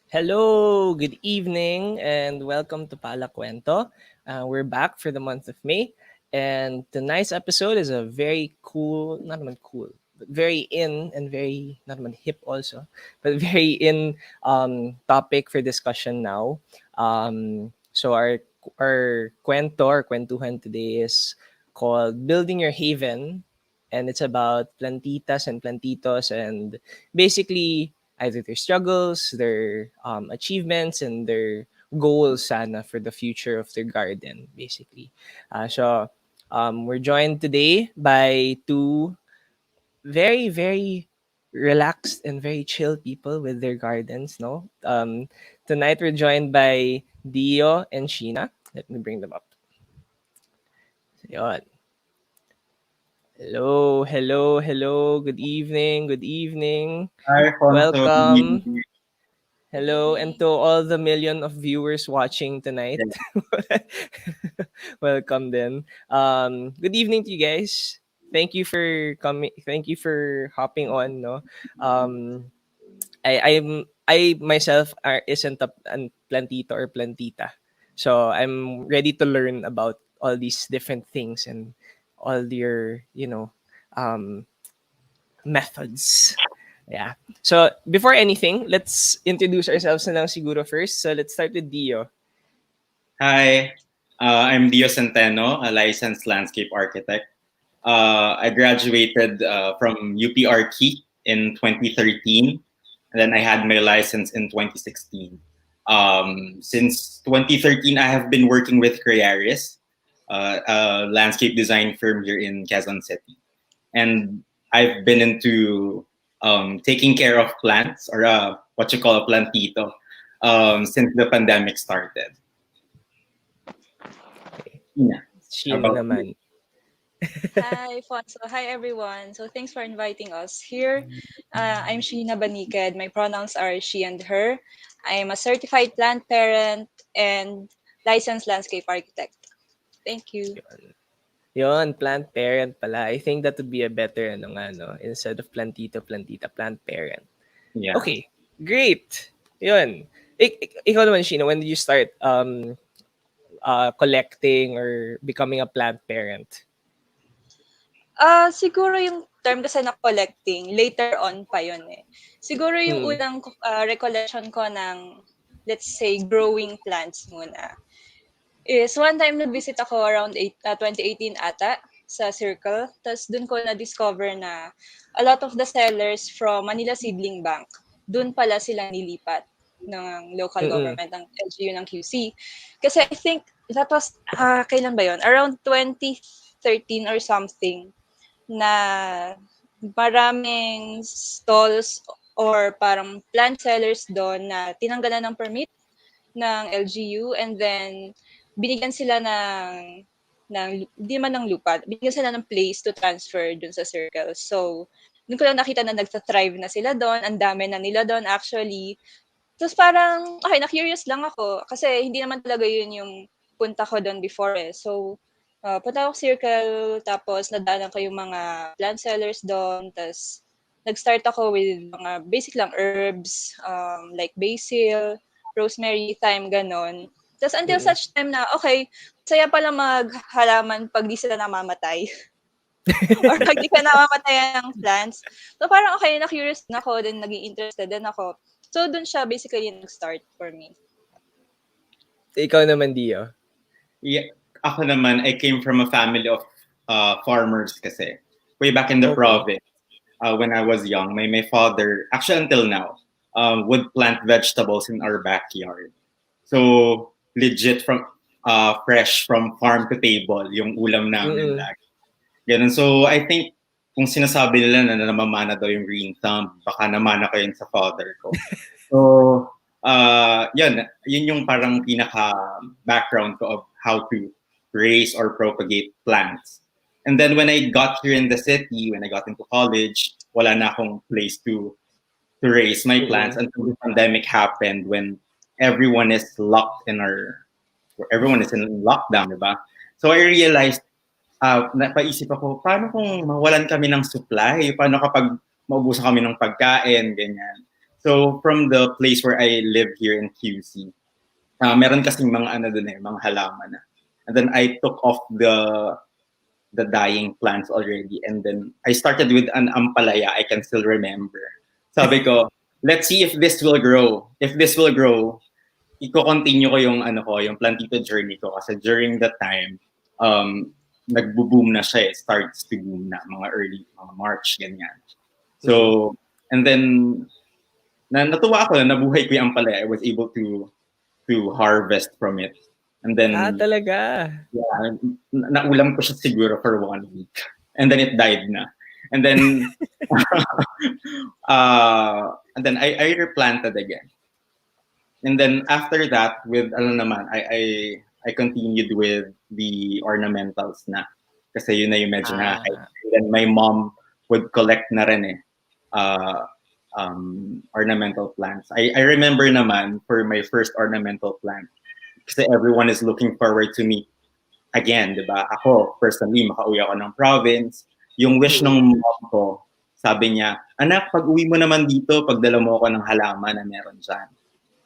Hello, good evening, and welcome to PALAKwento. We're back for the month of May, and tonight's episode is a very cool, not even cool, but very in and very, not even hip also, but very in topic for discussion now. So our kwento, our kwentuhan today is called Building Your Haven, and it's about plantitas and plantitos and basically either their struggles, their achievements, and their goals sana for the future of their garden, basically. We're joined today by two very, very relaxed and very chill people with their gardens, no? Tonight we're joined by Dio and Sheena. Let me bring them up. Yun. Hello, hello, hello. Good evening, good evening. Hi, Fonso. Welcome. Good Hello, and evening. to all the million of viewers watching tonight. Yeah. Welcome then. Good evening to you guys. Thank you for coming. Thank you for hopping on. No, um, I myself isn't a plantito or plantita, so I'm ready to learn about all these different things and all your um methods. Yeah. So, before anything, let's introduce ourselves na lang siguro first. So, let's start with Dio. Hi, I'm Dio Centeno, a licensed landscape architect. I graduated from UPRT in 2013, and then I had my license in 2016. Since 2013, I have been working with Crearis, a landscape design firm here in Quezon City. And I've been into taking care of plants, or what you call a plantito, since the pandemic started. Okay. Yeah. How Sheena about you? naman. Hi, Fonso. Hi, everyone. So, thanks for inviting us here. I'm Sheena Baniked. My pronouns are she and her. I'm a certified plant parent and licensed landscape architect. Thank you. Yon, plant parent pala. I think that would be a better ano nga, no? Instead of plantito, plantita, plant parent. Yeah. Okay. Great. Yon. Ikaw naman, Sheena, when did you start collecting or becoming a plant parent? Siguro yung term kasi na collecting, later on pa yun eh. Siguro yung Mm. unang recollection ko ng, let's say, growing plants muna is one time nag-visit ako around 2018 ata sa Circle. Tapos dun ko na-discover na a lot of the sellers from Manila Seedling Bank, dun pala sila nilipat ng local Mm. government, ng LGU ng QC. Kasi I think that was, kailan ba yon? Around 2013 or something na maraming stalls or parang plant sellers doon na tinanggalan ng permit ng LGU, and then binigyan sila ng hindi man ng lupa, binigyan sila ng place to transfer dun sa circle. So, dun ko lang nakita na nagta-thrive na sila doon, ang dami na nila doon actually. Tapos parang, okay, na-curious lang ako kasi hindi naman talaga yun yung punta ko doon before eh. So, punta ako circle, tapos nadaanan ko yung mga plant sellers doon, tapos nag-start ako with mga basic lang herbs, like basil, rosemary, thyme, ganon. Tapos until Mm. such time na, okay, saya pala maghalaman pag di sila namamatay. Or pag di ka namamatay ng plants. So parang okay, na-curious din ako, then naging interested din ako. So dun siya basically nag-start for me. Ikaw naman, Dio. Yeah. Ako naman, I came from a family of farmers kasi. Way back in the Okay. province, when I was young, my father, actually until now, would plant vegetables in our backyard. So, legit from fresh from farm to table, yung ulam namin Mm. lagi. Ganun. So, I think kung sinasabi nila na namamana daw yung green thumb, baka namana ko yun sa father ko. So, yun yung parang pinaka-background ko of how to raise or propagate plants. And then when I got here in the city, when I got into college, wala na akong place to raise my plants Mm. until the pandemic happened when everyone is locked in everyone is in lockdown, diba? So I realized, napaisip ako, paano kung mawalan kami ng supply? Paano kapag maubusan kami ng pagkain, ganyan. So from the place where I live here in QC, meron kasing mga ano dun mga halaman na. And then I took off the dying plants already. And then I started with an ampalaya. I can still remember. Sabi ko, let's see if this will grow. If this will grow, iko-continue ko yung yung plantito journey ko kasi during that time nagbo-boom na siya, starts to boom na mga early mga March ganyan. So and then natuwa ako na nabuhay ko yung ampalaya. I was able to harvest from it. And then talaga. yeah, naulam ko siya siguro for 1 week. And then it died na. And then I replanted again. And then after that, with I continued with the ornamentals na. Kasi yun na yung medyo na. And then my mom would collect na rin ornamental plants. I remember naman for my first ornamental plant, kasi everyone is looking forward to me again, di ba? Ako, personally, makauwi ako ng province. Yung wish ng mom ko, sabi niya, anak, pag uwi mo naman dito, pagdala mo ako ng halaman na meron dyan.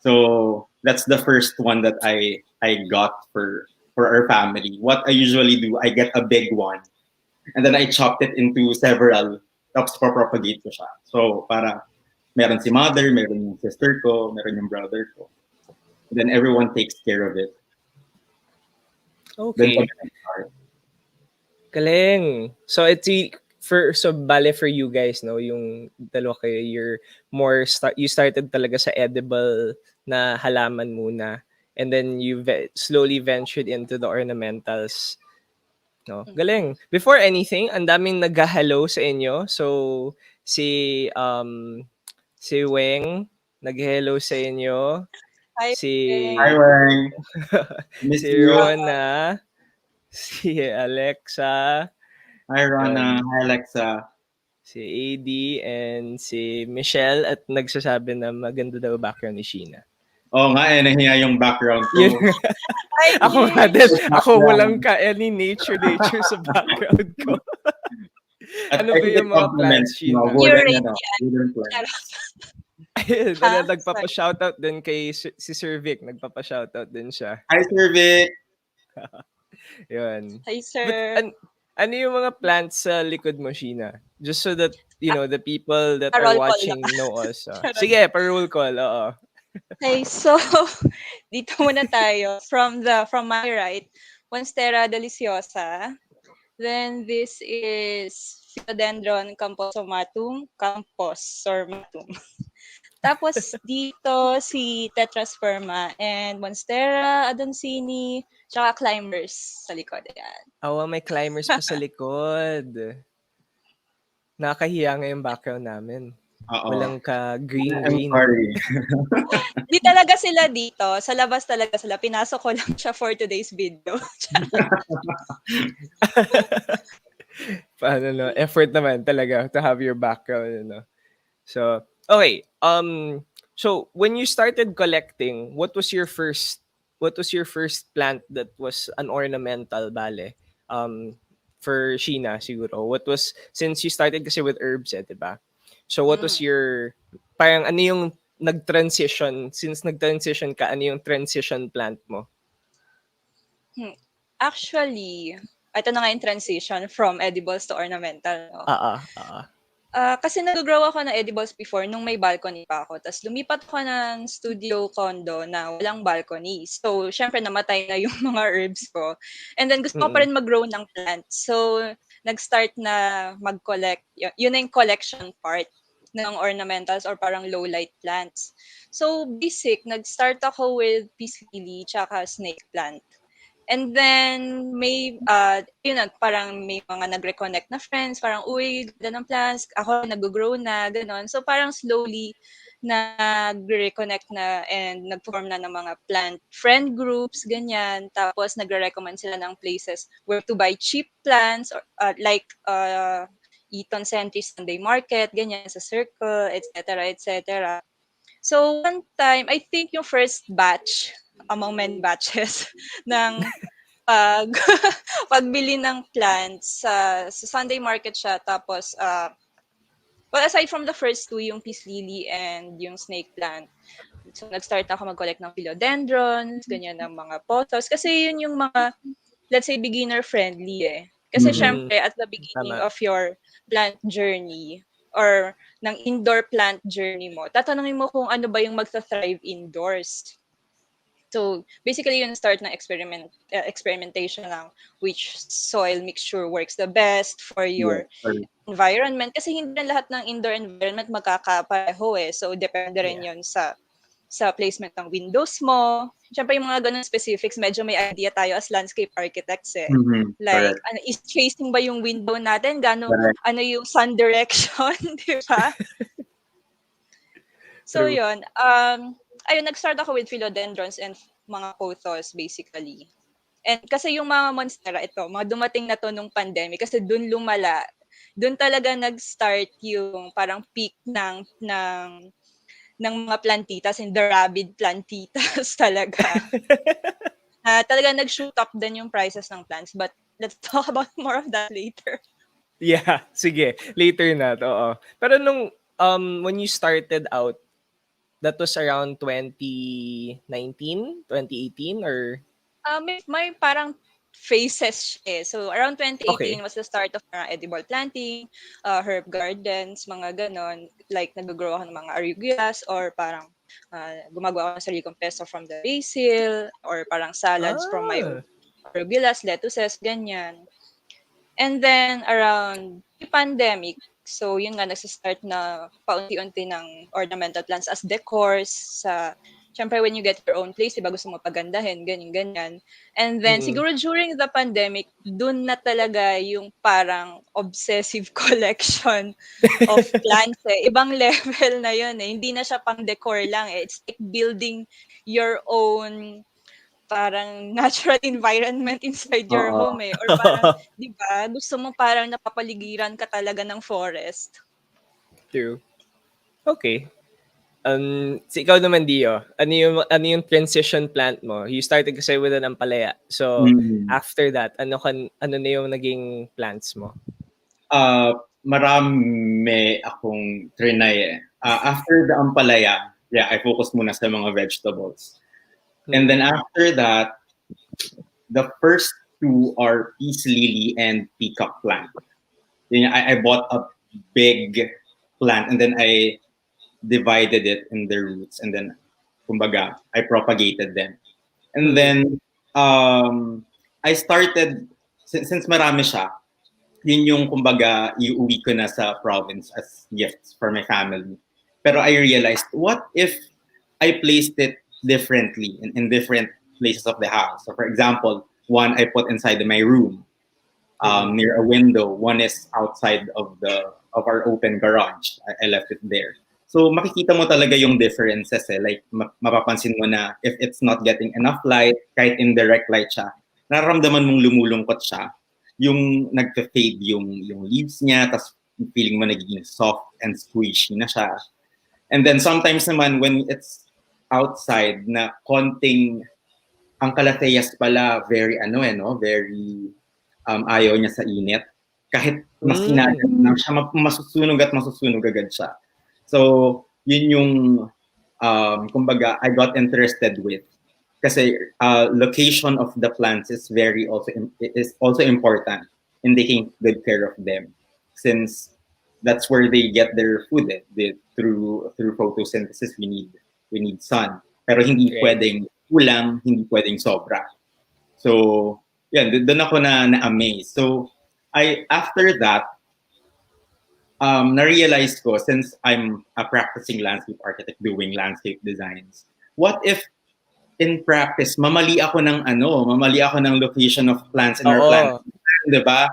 So that's the first one that I got for our family. What I usually do, I get a big one, and then I chopped it into several. Tapos propagate ko siya. So para meron si mother, meron yung sister ko, meron yung brother ko. And then everyone takes care of it. Okay. Galing. So bale for you guys, no, yung dalawa kayo, you started talaga sa edible na halaman muna, and then you slowly ventured into the ornamentals. No, galing. Before anything, ang daming nag-hello sa inyo. So si Weng nag-hello sa inyo. Hi, Hi, Weng. Si Rona, si Alexa. Hi, Rona. Hi, Alexa. Si AD and si Michelle, at nagsasabi na maganda daw background ni Sheena. Oo nga, nahiya yung background ko. Ako nga din. Ako walang any nature sa background ko. Ano ba yung mga plants, Sheena? Wooden plants. Ayun, nagpapa-shoutout din kay si Sir Vic. Nagpapa-shoutout din siya. Hi, Sir Vic! Yun. Hi, sir. But, ano yung mga plants sa likod mo, Sheena? Just so that, the people that are watching know us. Sige, pa-roll call. Oo. Okay, so dito muna tayo. From my right, Monstera deliciosa. Then this is Philodendron camposomatum, camposormatum. Tapos dito si Tetrasperma and Monstera adansini, tsaka climbers sa likod. Ayan. May climbers pa sa likod. Nakahiya nga yung background namin. Walang ka-green. Sorry. Di talaga sila dito. Sa labas talaga sila. Pinasok ko lang siya for today's video. Paano, no? Effort naman talaga to have your background, no? So, okay. So when you started collecting, what was your first plant that was an ornamental, bale? For Sheena siguro. Since you started kasi with herbs, diba? So what was your, parang ano yung since nag-transition ka, ano yung transition plant mo? Actually, ito na nga yung transition from edibles to ornamental. No? Kasi nag-grow ako ng edibles before nung may balcony pa ako. Tapos lumipat ako ng studio condo na walang balcony. So, syempre namatay na yung mga herbs ko. And then gusto ko pa rin mag-grow ng plants. So, nag-start na mag-collect. Yun na yung collection part ng ornamentals or parang low-light plants. So, basic, nag-start ako with peace lily tsaka snake plant. And then, parang may mga nag-reconnect na friends, parang, uy, ganda ng plants, ako nag-grow na, gano'n. So, parang slowly, nag-reconnect na and nag-form na ng mga plant friend groups, ganyan. Tapos, nagre-recommend sila ng places where to buy cheap plants, or, like Eaton Century Sunday Market, ganyan, sa Circle, etc., etc. So, one time, I think yung first batch, among many batches ng pagbili ng plants sa Sunday market siya, tapos Well, aside from the first two, yung peace lily and yung snake plant, so nag-start ako mag-collect ng philodendrons, ganyan ng mga pothos. Kasi yun yung mga, let's say, beginner friendly eh. Kasi Mhm. Mm, syempre, at the beginning tama. of your plant journey or ng indoor plant journey mo, tatanungin mo kung ano ba yung magta-thrive indoors. So, basically, yun start ng experimentation ng which soil mixture works the best for Yes, your correct. environment. Kasi hindi na lahat ng indoor environment magkakapareho eh. So, depende rin Yeah. yun sa placement ng windows mo. Siyempre, yung mga ganun specifics, medyo may idea tayo as landscape architects eh. Mhm. Like, Correct. ano, is facing ba yung window natin? Correct. Ano yung sun direction? Di ba? So, True. yun. Ayun, nag-start ako with philodendrons and mga pothos, basically. And kasi yung mga monstera, ito, mga dumating na to nung pandemic, kasi dun lumala, dun talaga nag-start yung parang peak ng mga plantitas and the rabid plantitas talaga. Talaga nag-shoot up din yung prices ng plants. But let's talk about more of that later. Yeah, sige. Later na, oo. Pero nung when you started out, that was around 2019, 2018 or May parang phases siya eh. So, around 2018 okay. was the start of edible planting, herb gardens, mga ganon. Like, nag-grow ako ng mga arugula or parang gumagawa ako ng sarili kong pesto from the basil or parang salads from my own Ah. arugulas, lettuces, ganyan. And then around the pandemic, so yun nga nagsa-start na paunti-unti ng ornamental plants as decors sa syempre when you get your own place, 'di ba gusto mo pagandahin, ganyan-ganyan. And then Mm. siguro during the pandemic, dun na talaga yung parang obsessive collection of plants eh. Ibang level na yun eh. Hindi na siya pang decor lang eh. It's like building your own parang natural environment inside your Oo. home eh. Or parang, di ba, gusto mo parang napapaligiran ka talaga ng forest. True. Okay. Ikaw naman, Dio, ano yung transition plant mo? You started kasi with an ampalaya. So, Mm. after that, ano na yung naging plants mo? Marami akong trinay eh. After the ampalaya, yeah, I focus muna sa mga vegetables. And then after that, the first two are peace lily and peacock plant. I bought a big plant and then I divided it in their roots and then kumbaga I propagated them. And then I started since marami siya, yun yung kumbaga iuwi ko na sa province as gifts for my family. Pero I realized, what if I placed it differently in different places of the house? So for example, one I put inside my room, near a window. One is outside of our open garage. I left it there. So makikita mo talaga yung differences eh. Like mapapansin mo na if it's not getting enough light, kahit indirect light siya, nararamdaman mong lumulungkot siya. Yung nagfe-fade yung leaves niya, tas feeling mo nagiging soft and squishy na siya. And then sometimes naman when it's outside na konting ang calatheas pala very very ayaw niya sa init. Kahit mas hinagal lang siya, masusunog at masusunog agad siya. So, yun yung, kumbaga, I got interested with. Kasi location of the plants is also important in taking good care of them. Since that's where they get their food. Through photosynthesis, we need sun. Pero hindi Right. pwedeng kulang, hindi pwedeng sobra. So, yeah, doon ako na-amaze. So, after that, na-realize ko, since I'm a practicing landscape architect doing landscape designs, what if in practice, mamali ako ng location of plants in our plant. Oo. Di ba?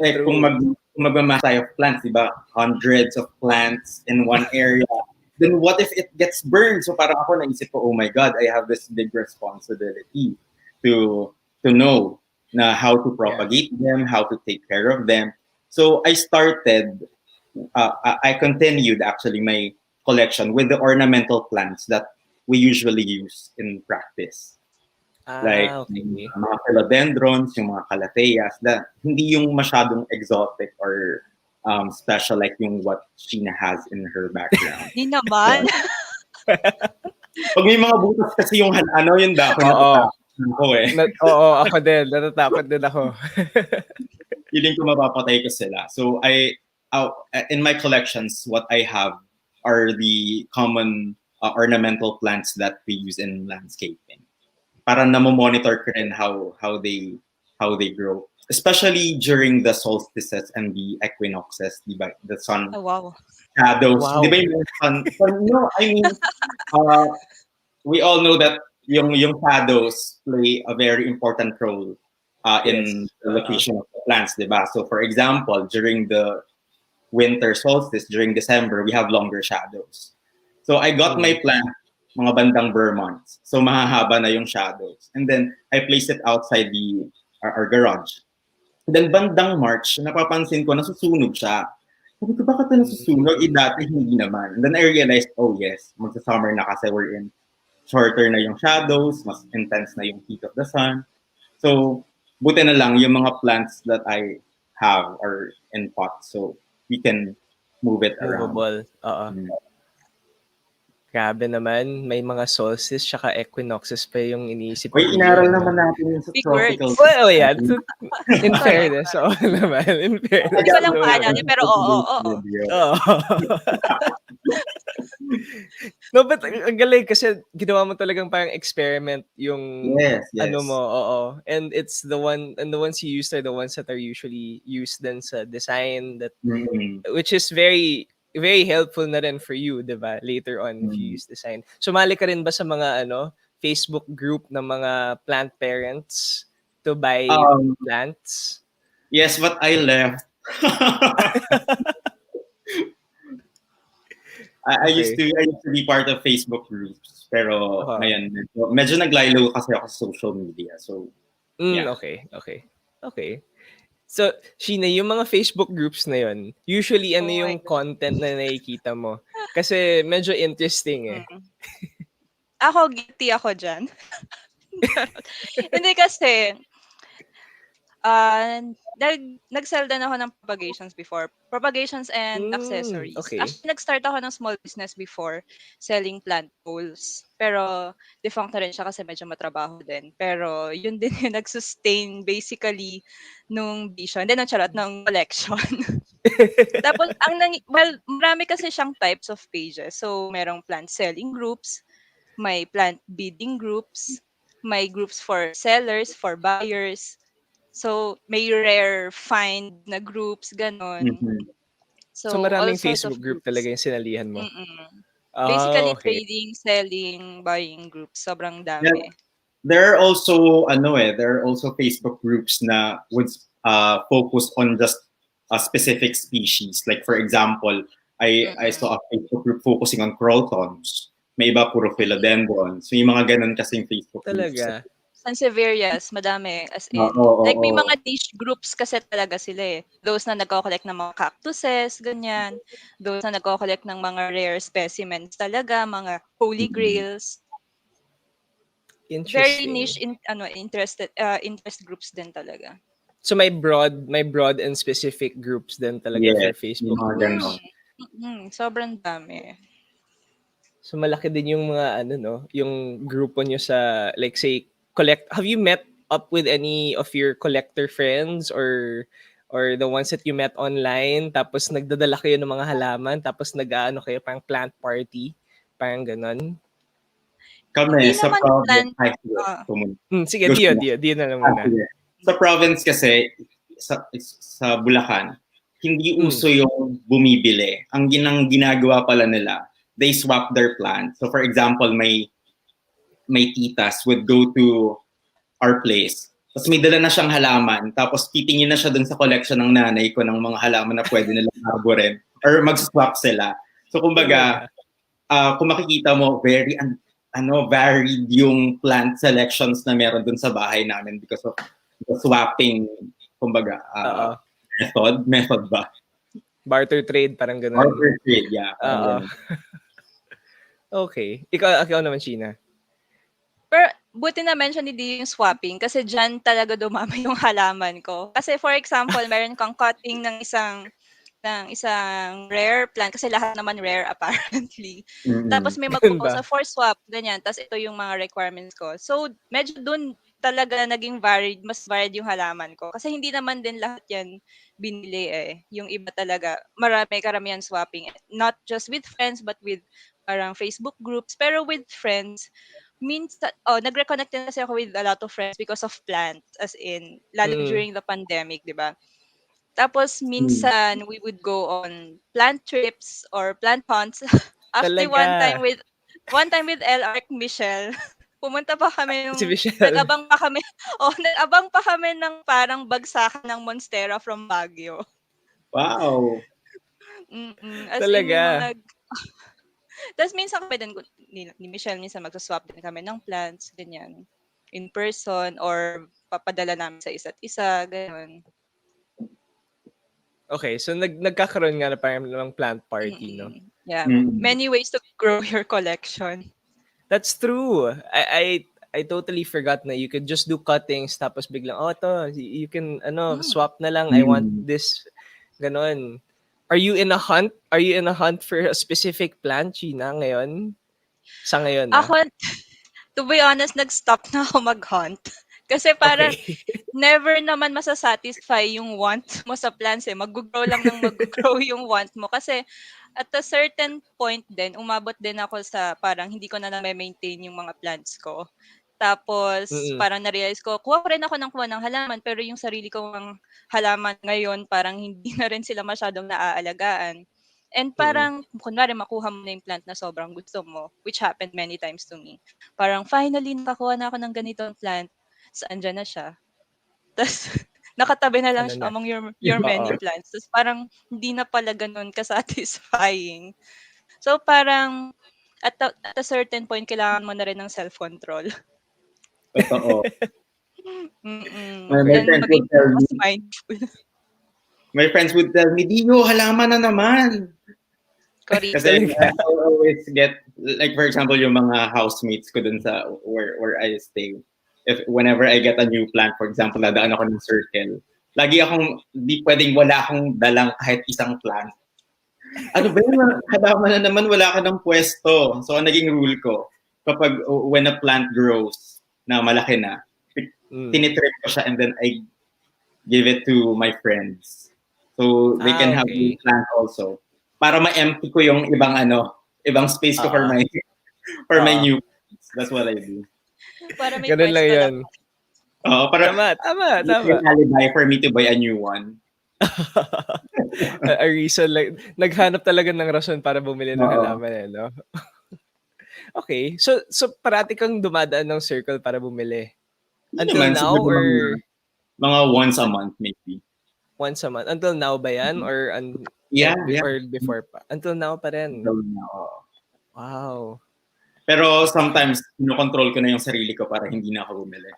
Eh, kung True. magmamass tayo of plants, di ba? Hundreds of plants in one area. Then what if it gets burned? So parang ako naisip ko, oh my God, I have this big responsibility to know na how to propagate them, how to take care of them. So I continued actually my collection with the ornamental plants that we usually use in practice. Like Okay. mga philodendrons, yung mga calatheas, hindi yung masyadong exotic or special like yung what Sheena has in her background. Di naman. Pag may mga butas kasi yung yung dako Oo. natatakot ako eh. Oo, ako din. Natatakot din ako. Feeling ko mapapatay ko sila. So in my collections, what I have are the common ornamental plants that we use in landscaping. Para monitor ko rin how they grow. Especially during the solstices and the equinoxes, di ba? The sun Oh, wow. shadows. Wow. Di ba yung no, I mean, we all know that yung shadows play a very important role in Yes. the location of the plants, di ba? So for example, during the winter solstice, during December, we have longer shadows. So I got my plant mga bandang Vermont. So mahahaba na yung shadows. And then I place it outside our garage. Then bandang March, napapansin ko nasusunog siya. Sabi ko, bakit na nasusunog? Dati hindi naman. And then I realized, oh yes, magsa-summer na kasi we're in. Shorter na yung shadows, mas intense na yung heat of the sun. So, buti na lang yung mga plants that I have are in pots. So, we can move it around. Movable. Oo. Grabe naman, may mga solstice tsaka equinoxes pa yung iniisip ko. Uy, inaral naman natin yung sa Big tropical. words. Well, yeah. In fairness, oo naman. In fairness. Hindi ko lang paalala, pero oo. Oo. No, but ang galing kasi ginawa mo talagang parang experiment yung Yes. ano mo, oo. And it's the ones you used are the ones that are usually used then sa design that which is very very helpful na rin for you, 'di ba? Later on if you use design. Sumali ka rin ba sa mga Facebook group ng mga plant parents to buy plants? Yes, but I left. I used to be part of Facebook groups, pero ngayon medyo naglaylo kasi ako sa social media. So yeah. Okay. So, Sheena, yung mga Facebook groups na yun, usually ano yung content na nakikita mo? Kasi medyo interesting eh. Ako, guilty ako dyan. Hindi kasi, nag-sell din ako ng propagations before. Propagations and accessories. Okay. Actually, nag-start ako ng small business before selling plant poles. Pero, defunct na rin siya kasi medyo matrabaho din. Pero, yun din yung nag-sustain basically nung vision. Then, ang charot ng collection. Tapos, marami kasi siyang types of pages. So, merong plant selling groups, may plant bidding groups, may groups for sellers, for buyers. So, may rare find na groups, ganon. So maraming Facebook group talaga yung sinalihan mo? Basically, trading, selling, buying groups. Sobrang dami. Yeah. There are also Facebook groups na would focus on just a specific species. Like for example, I saw a Facebook group focusing on crotons. May iba puro philodendrons. So yung mga ganun kasing Facebook groups. Talaga? Sansevieras, madami. As in, may mga niche groups kasi talaga sila eh. Those na nagko-collect ng mga cactuses, ganyan. Those na nagko-collect ng mga rare specimens talaga, mga holy grails. Very niche interest groups din talaga. So may broad and specific groups din talaga for Facebook. Sobrang dami. So malaki din yung mga yung grupo nyo sa like say have you met up with any of your collector friends or the ones that you met online tapos nagdadala kayo ng mga halaman tapos nag-aano kayo parang plant party, parang ganon? Kami sa province. Sige, Dio na lang muna. Sa province kasi sa Bulacan, hindi uso yung bumibili. Ang ginagawa pala nila, they swap their plants. So for example, may titas would go to our place. Tapos may dala na siyang halaman. Tapos titingin na siya dun sa collection ng nanay ko ng mga halaman na pwede nilang arborin. Or mag-swap sila. So kumbaga, kung makikita mo, very varied yung plant selections na meron dun sa bahay namin because of the swapping, kumbaga, method ba? Barter trade, parang gano'n. Barter trade, yeah. Okay. Ikaw naman, Sheena. Pero buti na mention ni Dio yung swapping kasi dyan talaga dumami yung halaman ko. Kasi for example, meron kang cutting ng isang isang rare plant kasi lahat naman rare apparently. Mm-mm. Tapos may Ganun magpo-post ba? sa for swap, ganyan. Tapos ito yung mga requirements ko. So, medyo dun talaga naging varied, mas varied yung halaman ko. Kasi hindi naman din lahat yan binili eh. Yung iba talaga, marami karamihan swapping. Not just with friends, but with parang Facebook groups. Pero with friends, minsan, nag-reconnect din kasi ako with a lot of friends because of plants. As in, lalo Mm. during the pandemic, di ba? Tapos Mm. minsan we would go on plant trips or plant hunts. Actually Talaga. one time with L. Arc Michelle, pumunta pa kami Si nung Michelle. nag-abang pa kami nag-abang pa kami ng parang bagsakan ng Monstera from Baguio. Wow. As in yung Talaga. mga tapos minsan kami din ni Michelle minsan magso-swap din kami ng plants, ganyan. In person or papadala namin sa isa't isa, gano'n. Okay, so nagkakaroon nga na parang ng plant party, no? Yeah, Mm. many ways to grow your collection. That's true. I totally forgot na you could just do cuttings tapos biglang, oh, to, you can, Mm. swap na lang. I want Mm. this. Ganon. Are you in a hunt? Are you in a hunt for a specific plant, Gina, ngayon? Sa ngayon, na? Ako, to be honest, nag-stop na ako mag-hunt. Kasi parang Okay. never naman masasatisfy yung want mo sa plants eh. Mag-grow lang ng mag-grow yung want mo. Kasi at a certain point din, umabot din ako sa parang hindi ko na na-maintain yung mga plants ko. Tapos Mm, parang na-realize ko, kuha ko rin ako ng kuha ng halaman, pero yung sarili kong halaman ngayon, parang hindi na rin sila masyadong naaalagaan. And mm, parang, kunwari, makuha mo na yung plant na sobrang gusto mo, which happened many times to me. Parang, finally, nakakuha na ako ng ganitong plant. Saan dyan na siya? Tapos, nakatabi na lang ano siya na? among your Oo. many plants. Tapos, parang, hindi na pala ganun ka-satisfying. So, parang, at a certain point, kailangan mo na rin ng self-control. Totoo. My And friends maging would tell mas me, mindful. Dio, halaman na naman. Kasi Talaga. I always get, like for example, yung mga housemates ko dun sa where I stay. If whenever I get a new plant, for example, nadaan ako ng circle, lagi akong, di pwedeng wala akong dalang kahit isang plant. Ano ba yun? Halaman na naman, wala ka ng pwesto. So, ang naging rule ko, kapag when a plant grows na malaki na, Mm. tinitrim ko siya and then I give it to my friends. So, they can have the Okay. plant also. Para ma-empty ko yung ibang space ko for Oo. my Oo. new plants. That's what I do. Para may Ganun lang pwesto lang. yun. Para Tama, tama, tama. yung alibi for me to buy a new one. A reason, like, naghanap talaga ng rason para bumili ng Oo. halaman eh, no? Okay. So parati kang dumadaan ng circle para bumili? Hindi Until naman, now siguro or mga once a month maybe. once a month? Until now ba yan or Yeah, yeah. or before pa? Until now pa rin? Until now. Wow. Pero Okay. sometimes, kinokontrol ko na yung sarili ko para hindi na ako bumili.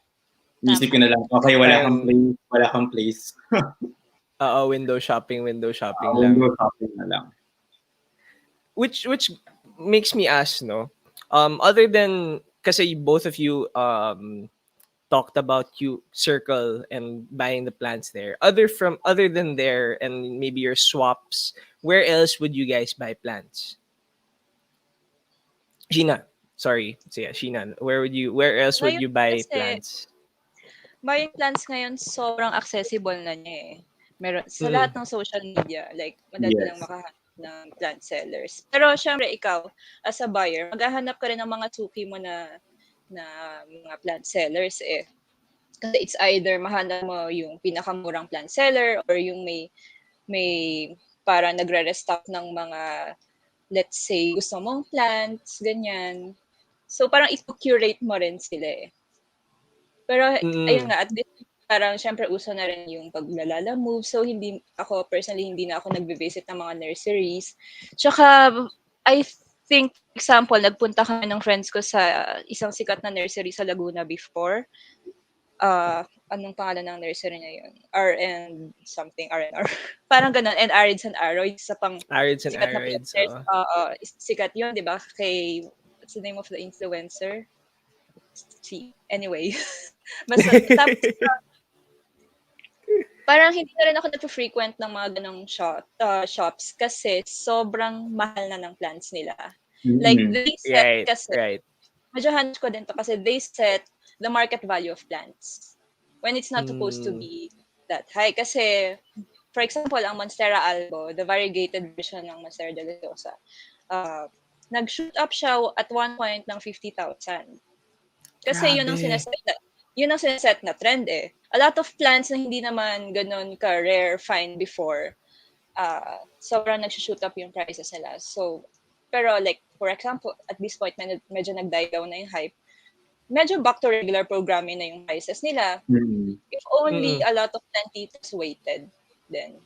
Inisip Tama. ko na lang, okay, Parang, wala kang place. window shopping lang. Window shopping na lang. Which makes me ask, no? Other than, kasi both of you talked about you circle and buying the plants there. Other than there and maybe your swaps, where else would you guys buy plants? Sheena, sorry. So yeah, Sheena, where else would Ngayon you buy kasi, plants? buying plants ngayon sobrang accessible na niya eh. Meron sa lahat Mm. ng social media, like madali lang Yes. makahanap ng plant sellers. Pero syempre ikaw, as a buyer, maghahanap ka rin ng mga suki mo na mga plant sellers eh. Kasi it's either mahanap mo yung pinakamurang plant seller or yung may para nagre-restock ng mga, let's say, gusto mong plants, ganyan. So parang i-curate mo rin sila eh. Pero ayun Mm. nga, at least parang siyempre uso na rin yung paglalala move. So hindi ako personally hindi na ako nagvi-visit ng mga nurseries. Tsaka I think example nagpunta kami ng friends ko sa isang sikat na nursery sa Laguna before. Anong pangalan ng nursery niya yun? R and something, R&R. Parang ganun. And Arids and Aroids, sa pang Arids and sikat na plant arids. nurse. Sikat yun, di ba? Kay, what's the name of the influencer? Anyway. Basta, tapos, Parang hindi na rin ako nagfe-frequent ng mga gano'ng shops kasi sobrang mahal na ng plants nila. Like Mm-mm. they set Right, kasi right. medyo hunch ko din 'to kasi they set the market value of plants when it's not supposed to Mm, be that high. Kasi for example, ang Monstera albo, the variegated version ng Monstera deliciosa, uh, nag-shoot up siya at one point ng 50,000. Kasi grabe. yun ang sineset na trend eh. A lot of plants na hindi naman gano'n ka-rare find before, sobrang nag-shoot up yung prices nila. So, pero like, for example, at this point, medyo nag-die down na yung hype. Medyo back to regular programming na yung prices nila. Mm-mm. If only Mm, a lot of plantitas waited then.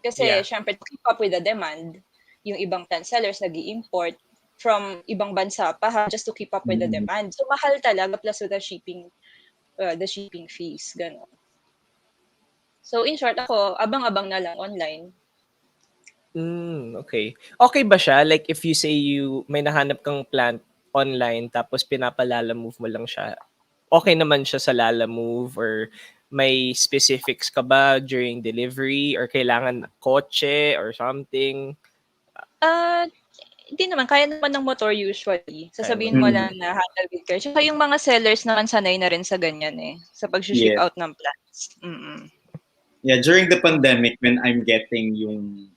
Kasi, yeah. syempre, to keep up with the demand, yung ibang plant sellers nag-i-import from ibang bansa pa just to keep up with the Mm-mm. demand. So, mahal talaga plus with the shipping fees, gano'n. So, in short, ako, abang-abang na lang online. Okay. Okay ba siya? Like if you say may nahanap kang plant online tapos pinapalala-move mo lang siya, okay naman siya sa Lalamove or may specifics ka ba during delivery or kailangan kotse or something? Ah, hindi naman, kaya naman ng motor usually. Kaya naman Sasabihin mo ng Mm-mm. lang motor. na handle with care. Tsaka yung mga sellers naman sanay na rin sa ganyan eh, sa pag-ship Yes. out ng plants. Mm. Yeah, during the pandemic when I'm getting yung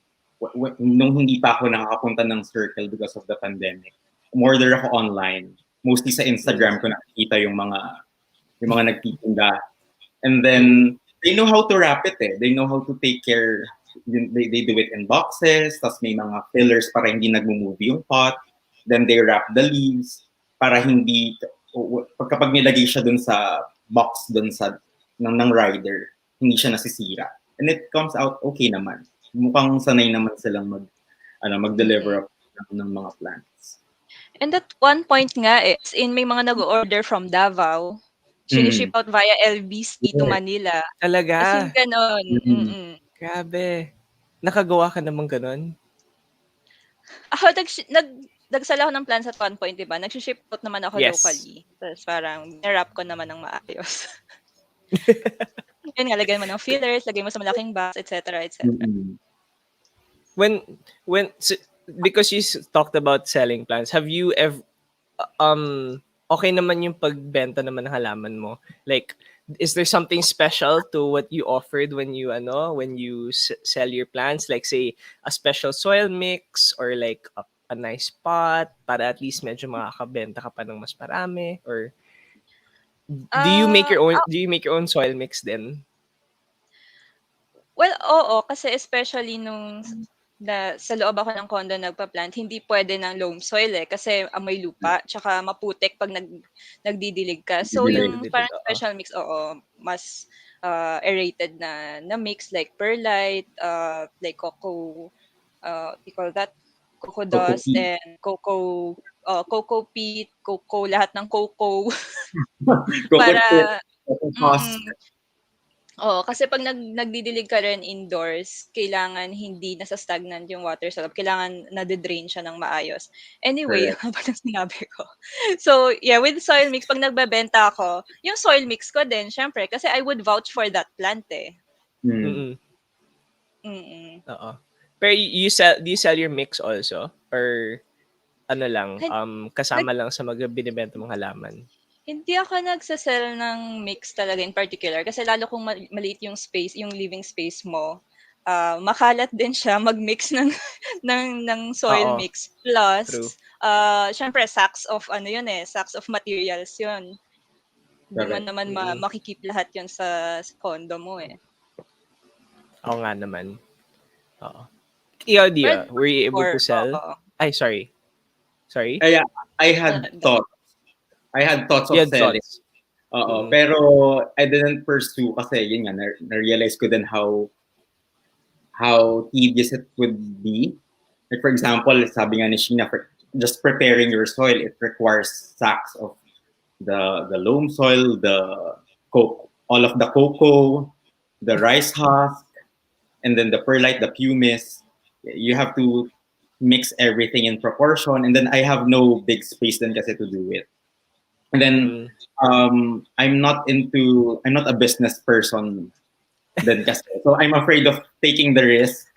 nung hindi pa ako nakakapunta ng circle because of the pandemic, umorder ako online. Mostly sa Mm, Instagram ko nakikita yung mga nagtitinda. And mm, then they know how to wrap it eh. They know how to take care. They do it in boxes, tapos may mga fillers para hindi nagmo-move yung pot. Then they wrap the leaves para hindi kapag nilagay siya dun sa box dun sa ng rider, hindi siya nasisira. And it comes out okay naman. Mukhang sanay naman silang Mm. mag-deliver ng mga plants. And at one point nga, it's in may mga nag-order from Davao, Mm. shini-ship out via LBC to Yes. Manila. As in talaga? gano'n, Mm. Grabe. Nakagawa ka naman gano'n? Ako nagsala ako ng plans at one point, 'di ba? Nagshi-ship out naman ako Yes. locally. Tapos parang ni-wrap ko naman ng maayos. Yun nga, lagyan mo ng fillers, lagyan mo sa malaking box, et cetera, et cetera. Mm. When because talked about selling plants, have you ever okay naman yung pagbenta naman ng halaman mo? Like, is there something special to what you offered when you sell your plants? Like, say, a special soil mix or like a nice pot para at least medyo makakabenta ka pa ng mas marami? Or Ah, do you make your own soil mix then? well, oo, kasi especially nung sa loob ako ng condo nagpa-plant, hindi pwede ng loam soil eh, kasi amoy lupa, tsaka maputik pag nagdidilig ka. So Didilig. yung Nagdidilig, parang oo. special mix, oo, mas aerated na mix like perlite, like cocoa, what you call that? Cocoa Coco dust peat. and cocoa peat, cocoa, lahat ng cocoa Coco para chip. Coco husk. mm. Oo, kasi 'pag nagdidilig ka rin indoors, kailangan hindi nasa-stagnant yung water sa loob, kailangan nade-drain siya ng maayos. Anyway, Correct. ano ba ng sinabi ko? So, yeah, with soil mix 'pag nagbebenta ako, yung soil mix ko din siyempre kasi I would vouch for that plant, eh. Mm. Mm, Mm. oo. Pero do you sell your mix also? Or ano lang, Hin nag kasama lang sa mga binibenta mong halaman? Hindi ako nagse-sell ng mix talaga in particular kasi lalo kung maliit yung space, yung living space mo, makalat din siya mag-mix ng ng soil Oo, mix plus, true. siyempre sacks of ano yun, eh, sacks of materials yun. Hindi mo Correct. naman Mm. lahat yun sa condo mo, eh. Oo nga naman, oo. Ikaw, Dia, Well, were you able before, to sell? oo. Ay, sorry. Sorry? Kaya I had thoughts You of had selling. thoughts? Oo, Mm. pero I didn't pursue kasi yun nga na-realize ko din how tedious it would be. Like for example, sabi nga ni Sheena, just preparing your soil, it requires sacks of the loam soil, all of the cocoa, the rice husk, and then the perlite, the pumice. You have to mix everything in proportion, and then I have no big space then kasi to do it. And then Mm. I'm not a business person din kasi. So I'm afraid of taking the risk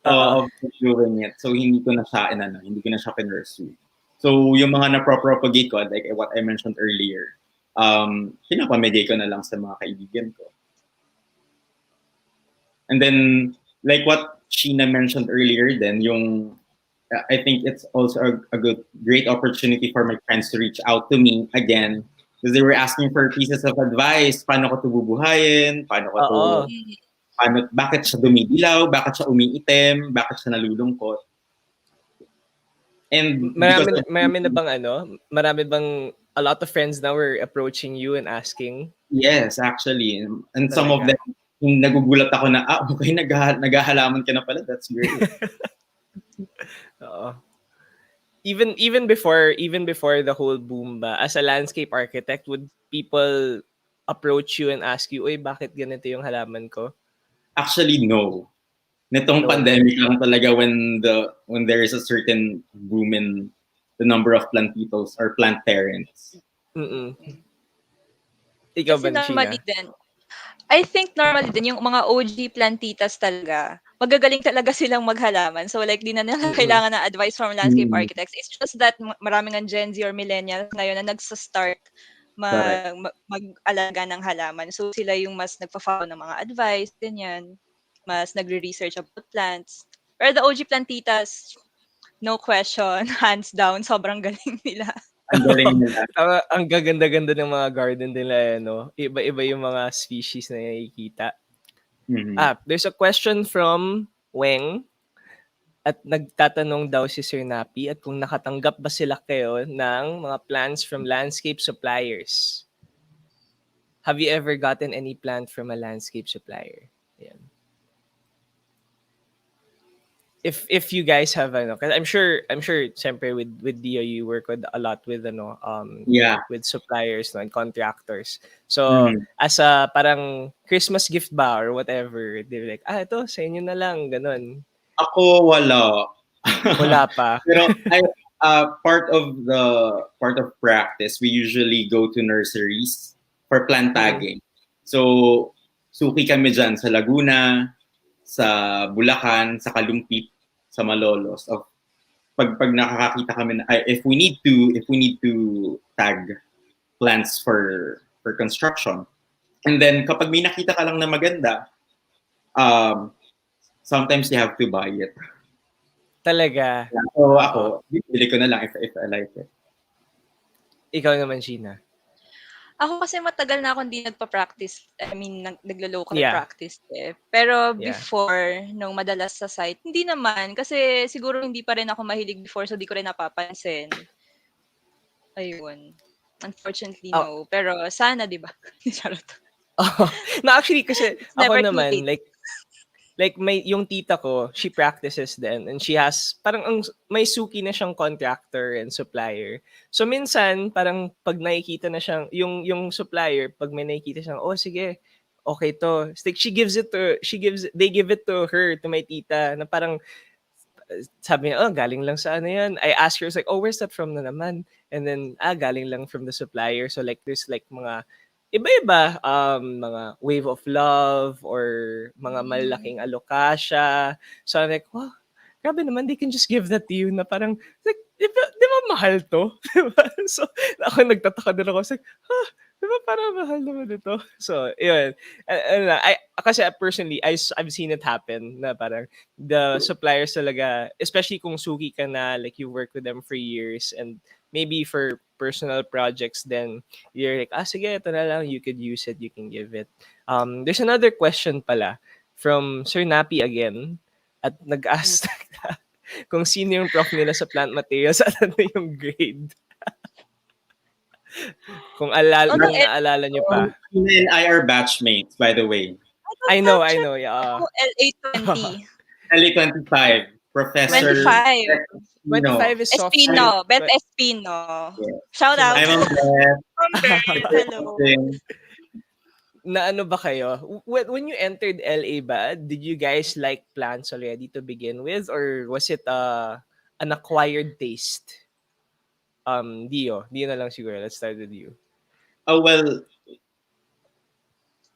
Oo. of doing it. So hindi ko na siya hindi ko na siya pinursue. So yung mga napropropagate ko, like what I mentioned earlier, pinapamigay ko na lang sa mga kaibigan ko. And then, like what Sheena mentioned earlier, then I think it's also a great opportunity for my friends to reach out to me again because they were asking for pieces of advice. Paano ko to bubuhayin? Oo. Bakit siya dumidilaw? Bakit siya umiitim? Bakit siya nalulungkot? And because Marami bang a lot of friends now were approaching you and asking? yes, actually. And some of Talaga. them, nagugulat ako na, okay, naghahalaman ka na pala. That's great. Oo. Even before the whole boom ba, as a landscape architect, would people approach you and ask you, "Uy, bakit ganito yung halaman ko?" Actually, no. Nitong No. pandemic lang talaga when there is a certain boom in the number of plantitos or plant parents. Mm. Ikaw Kasi ba, Sheena? normally din, I think normally din yung mga OG plantitas talaga, magagaling talaga silang maghalaman. So like di na nila Mm. kailangan ng advice from landscape Mm, architects. It's just that maraming ang Gen Z or millennials ngayon na nagsa-start correct. mag-alaga ng halaman. So sila yung mas nagfa-follow ng mga advice, ganyan. Mas nagre-research about plants. Pero the OG plantitas, no question, hands down, sobrang galing nila. Ang galing nila. Ang gaganda-ganda ng mga garden nila, eh, 'no? Iba-iba yung mga species na nakikita. Mhm. There's a question from Weng at nagtatanong daw si Sir Napi at kung nakatanggap ba sila kayo ng mga plants from landscape suppliers. Have you ever gotten any plant from a landscape supplier? Ayan. If you guys have cause I'm sure siyempre with Dio you work with a lot with Yeah. with suppliers no, and contractors. So Mhm. as a parang Christmas gift ba or whatever, they're like, ito sa inyo na lang, ganun. Ako wala. Wala pa. Pero part of practice, we usually go to nurseries for plant Mm. tagging. So suki kami dyan sa Laguna, sa Bulacan, sa Kalumpit, sa Malolos. Of pag nakakakita kami na if we need to tag plants for construction. And then kapag may nakita ka lang na maganda, um, sometimes you have to buy it. Talaga. So Oo. ako, bibili ko na lang if I like it. Ikaw naman, Sheena. Ako kasi matagal na akong hindi nagpa-practice, I mean naglo-local Yeah. practice eh. Pero Yeah. before, nung madalas sa site, hindi naman. Kasi siguro hindi pa rin ako mahilig before so di ko rin napapansin. Ayun. Unfortunately, Oh, no. Pero sana, di ba? Charot. na actually kasi It's ako never too naman late. like may yung tita ko, she practices then and she has parang may suki na siyang contractor and supplier. So minsan parang pag nakikita na siyang yung supplier pag may nakikita siyang oh sige okay to. It's like they give it to her to my tita na parang sabi niya, oh, galing lang sa ano yan. I asked her, I was like, oh, where's that from na naman? And then, galing lang from the supplier. So like, there's like mga iba-iba, mga wave of love or mga Mm. malaking alocasia. So I'm like, wow, grabe naman, they can just give that to you na parang, like, di ba mahal to? Diba? So, ako nagtataka din ako. I was like, di ba parang mahal naman ito? So, yun. Ano lang, kasi personally, I've seen it happen na parang the suppliers talaga, especially kung suki ka na, like you work with them for years and maybe for personal projects, then you're like, sige, ito na lang, you could use it, you can give it. There's another question pala from Sir Napi again at nag-ask kung sino yung prof nila sa plant materials at ano yung grade. Although, Kung naalala nyo pa. Tina and I are batchmates, by the way. I thought I check know, ako yeah. LA20. LA25, Professor 25. Espino. 25 is software. Espino. Beth Espino. Yes. Shout Si out. Hi, Ma'am Ma'am Beth. Beth. Beth, hello. Na ano ba kayo? When you entered LA ba, did you guys like plants already to begin with or was it an acquired taste? Dio na lang siguro. Let's start with you. Oh, well,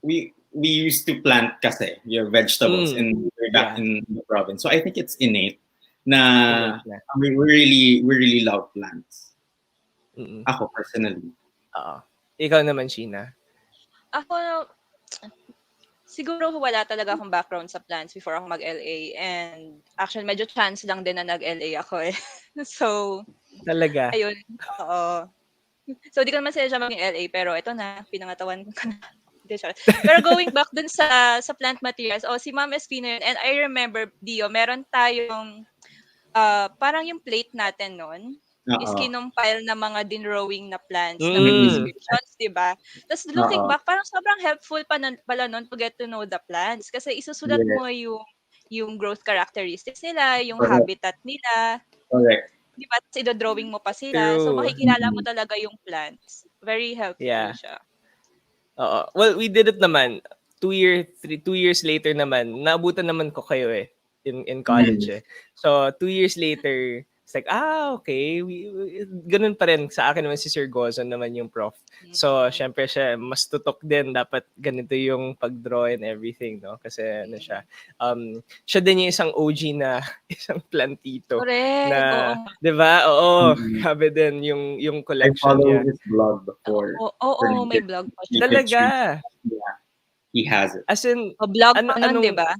we we used to plant kasi your vegetables back Yeah. in the province. So I think it's innate Innate na na. we really love plants. Mm. Ako personally. Oo. Ikaw naman, Sheena? Ako, siguro wala talaga akong background sa plants before ako mag-LA, and actually medyo chance lang din na nag-LA ako eh. So, Talaga? ayun, oo. So, di ko naman sinadya maging LA, pero ito na, pinangatawan ko na. Hindi, charot. Pero going back dun sa plant materials, si Ma'am Espino yun, and I remember, Dio, meron tayong, parang yung plate natin nun, is Oo. kinumpile na mga dinrowing na plants na may Mm. descriptions, di ba? Tapos looking Oo. back, parang sobrang helpful pala nun to get to know the plants. Kasi isusulat Yes. mo yung growth characteristics nila, yung Correct. habitat nila, Correct. di ba? Tapos ido-drawing mo pa sila. So, True. makikilala mo talaga yung plants. Very helpful Yeah. siya. Oo. Well, we did it naman. 2 years later naman, naabutan naman ko kayo eh in college eh. So 2 years later, it's like, okay. Ganun pa rin. Sa akin naman si Sir Gozon naman yung prof. So, Mm. syempre siya, mas tutok din. Dapat ganito yung pag-draw and everything, no? Kasi ano siya. Siya din yung isang OG na isang plantito. Correct. Oo. Na, di ba? Oo. Mhm. Grabe din yung I collection follow niya. his blog before. Oo, may blog pa siya. Talaga. Yeah, he has it. As in, Blog pa nun, di anong ba?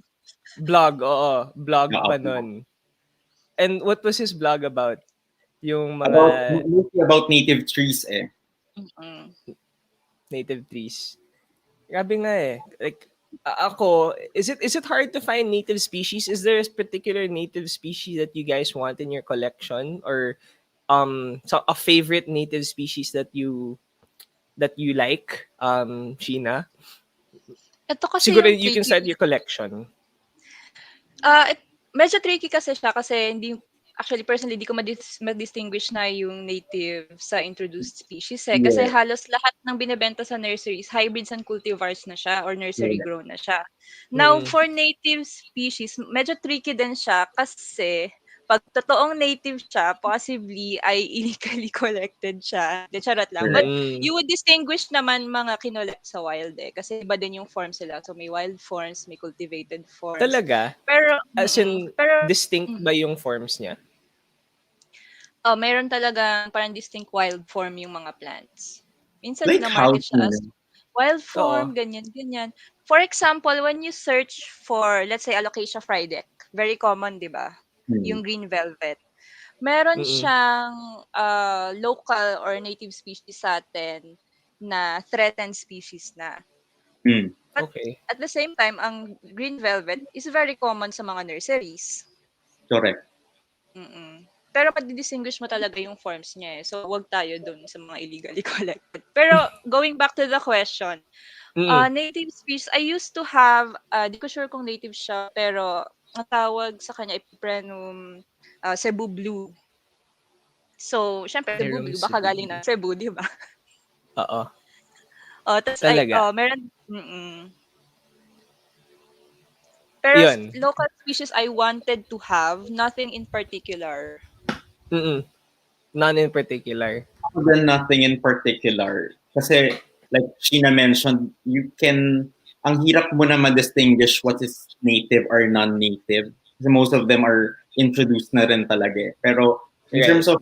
vlog? Oo, vlog Oo. pa nun. And what was his vlog about? Yung mga Mostly about native trees eh. Mm-mm. native trees. Grabe nga eh. Like, ako, is it hard to find native species? Is there a particular native species that you guys want in your collection? Or so a favorite native species that you like, Sheena? Ito kasi Siguro yung you can tricky. start your collection. Medyo tricky kasi siya kasi actually personally, di ko ma-distinguish na yung native sa introduced species eh. Kasi Yeah. halos lahat ng binebenta sa nurseries, hybrids and cultivars na siya or nursery Yeah. grown na siya. Now, Mm. for native species, medyo tricky din siya kasi pag totoong native siya, possibly ay illegally collected siya. De, charot lang. But Mm. you would distinguish naman mga kinolect sa wild eh. Kasi iba din yung forms sila. So may wild forms, may cultivated forms. Talaga? Pero, As in, pero, distinct ba yung forms niya? meron talagang parang distinct wild form yung mga plants. Minsan Like how na-market siya as wild Oo. form, ganyan. For example, when you search for, let's say, Alocasia frydek, very common, di ba? Yung green velvet. Meron Mm-mm. siyang local or native species sa atin na threatened species na. But Okay. at the same time, ang green velvet is very common sa mga nurseries. Correct. Pero madi-distinguish mo talaga yung forms niya eh. So, wag tayo dun sa mga illegally collected. Pero, going back to the question, Mm. native species, I used to have, di ko sure kung native siya, pero ang tawag sa kanya, Epiprenum Cebu Blue. So, syempre, Cebu Serum Blue, baka Cebu. galing na Cebu, di ba? Oo. Tapos Talaga. meron, pero Yun. local species I wanted to have, nothing in particular. None in particular. Ako din, nothing in particular. Kasi, like Sheena mentioned, ang hirap mo na ma-distinguish what is native or non-native. Kasi most of them are introduced na rin talaga eh. Pero, in Right. terms of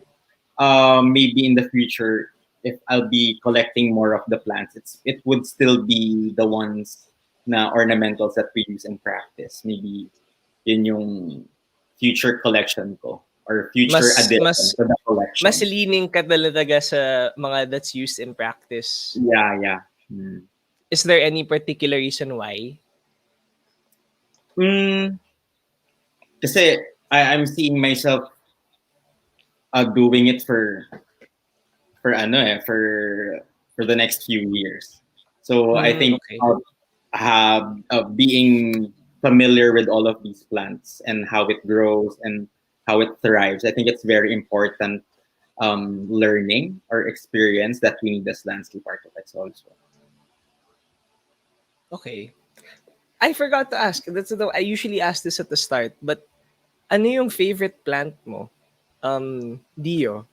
maybe in the future, if I'll be collecting more of the plants, it would still be the ones na ornamentals that we use in practice. Maybe yun yung future collection ko or future addition to the collection. Mas leaning ka talaga sa mga that's used in practice. Yeah. Is there any particular reason why? Kasi I'm seeing myself doing it for the next few years. So I think okay. being familiar with all of these plants and how it grows and how it thrives, I think it's very important learning or experience that we need as landscape architects also. Okay. I forgot to ask. I usually ask this at the start, but ano yung favorite plant mo? Dio.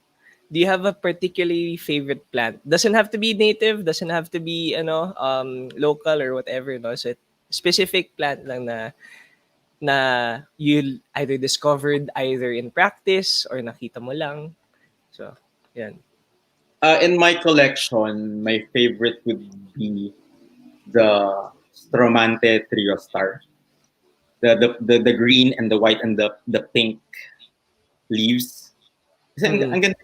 do you have a particularly favorite plant? Doesn't have to be native, doesn't have to be local or whatever, no. So specific plant lang na you either discovered either in practice or nakita mo lang. So, yan. In my collection, my favorite would be the Stromante Trio Star. The green and the white and the pink leaves. Kasi Mm. ang ganda,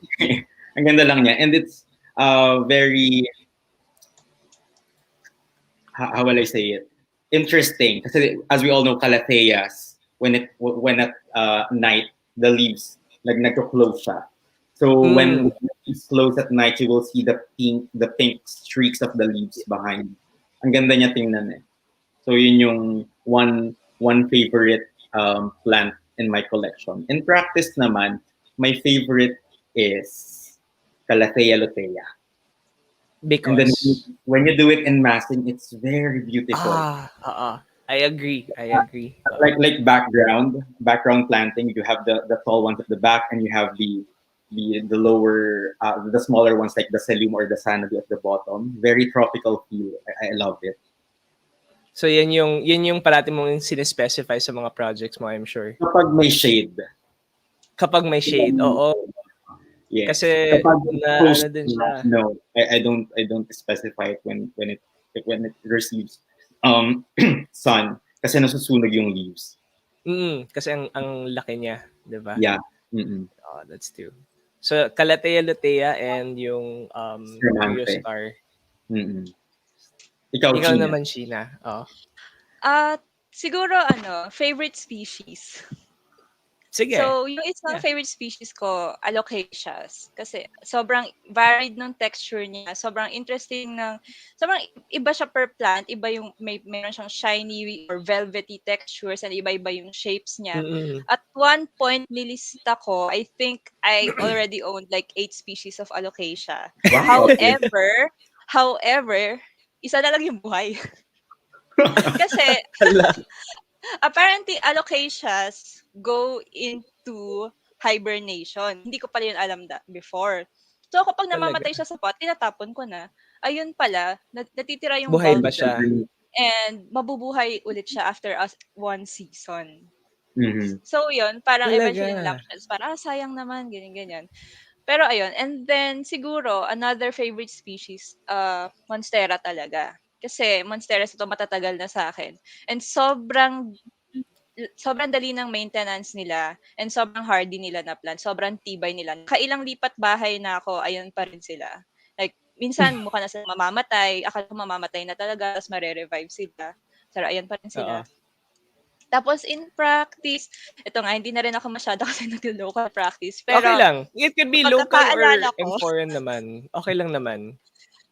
ang ganda lang niya. And it's very, how will I say it? Interesting. Kasi as we all know, calatheas, when at night, the leaves, nagko-close siya. So when Mm. it's closed at night, you will see the pink streaks of the leaves behind. Ang ganda niya tingnan eh. So yun yung one favorite plant in my collection. In practice naman, my favorite is Calathea lutea. And then Because when you do it in massing, it's very beautiful. I agree. I agree. Like background planting, you have the tall ones at the back, and you have the lower the smaller ones like the Selum or the Sanadu at the bottom. Very tropical feel. I love it. So yan yung parati mong sinespecify sa mga projects mo, I'm sure. Kapag may shade. Kapag may shade, oo. Yes. Kasi Kapag na post, ano din siya. no, I don't specify it when it receives sun kasi nasusunog yung leaves. Kasi ang laki niya, 'di ba? Yeah. Mm-mm. Oh, that's true. So Calathea lutea and yung Trio Diamante. Star. Mm-mm. Ikaw, Ikaw Sheena. naman, Sheena. Oh. Siguro favorite species. Sige. So, yung isang Yeah. favorite species ko, alocasias. Kasi sobrang varied ng texture niya. Sobrang iba siya per plant. Iba yung, meron siyang shiny or velvety textures and iba-iba yung shapes niya. Mm-mm. At one point, nilista ko, I think I already owned like 8 species of alocasia. Wow. However, isa na lang yung buhay. Kasi, Hala. apparently, alocasias go into hibernation. Hindi ko pala yun alam before. So, kapag Talaga. namamatay siya sa pot, tinatapon ko na. Ayun pala, natitira yung Buhay bulb ba siya? and mabubuhay ulit siya after one season. Mm-hmm. So, yun, parang eventually Talaga. nalak siya. Parang, sayang naman, ganyan-ganyan. Pero ayun, and then siguro, another favorite species, Monstera talaga. Kasi Monstera ito matatagal na sa akin. And sobrang dali ng maintenance nila and sobrang hardy nila na plant. Sobrang tibay nila. Kailang lipat bahay na ako, ayun pa rin sila. Like, minsan mukha na sila mamamatay, akala ko mamamatay na talaga, tapos mare-revive sila. Pero ayun pa rin Oo. sila. Tapos in practice, ito nga, hindi na rin ako masyado kasi nag-local practice. Pero Okay lang. It could be sa local pagkakaalala or ko, foreign naman. Okay lang naman.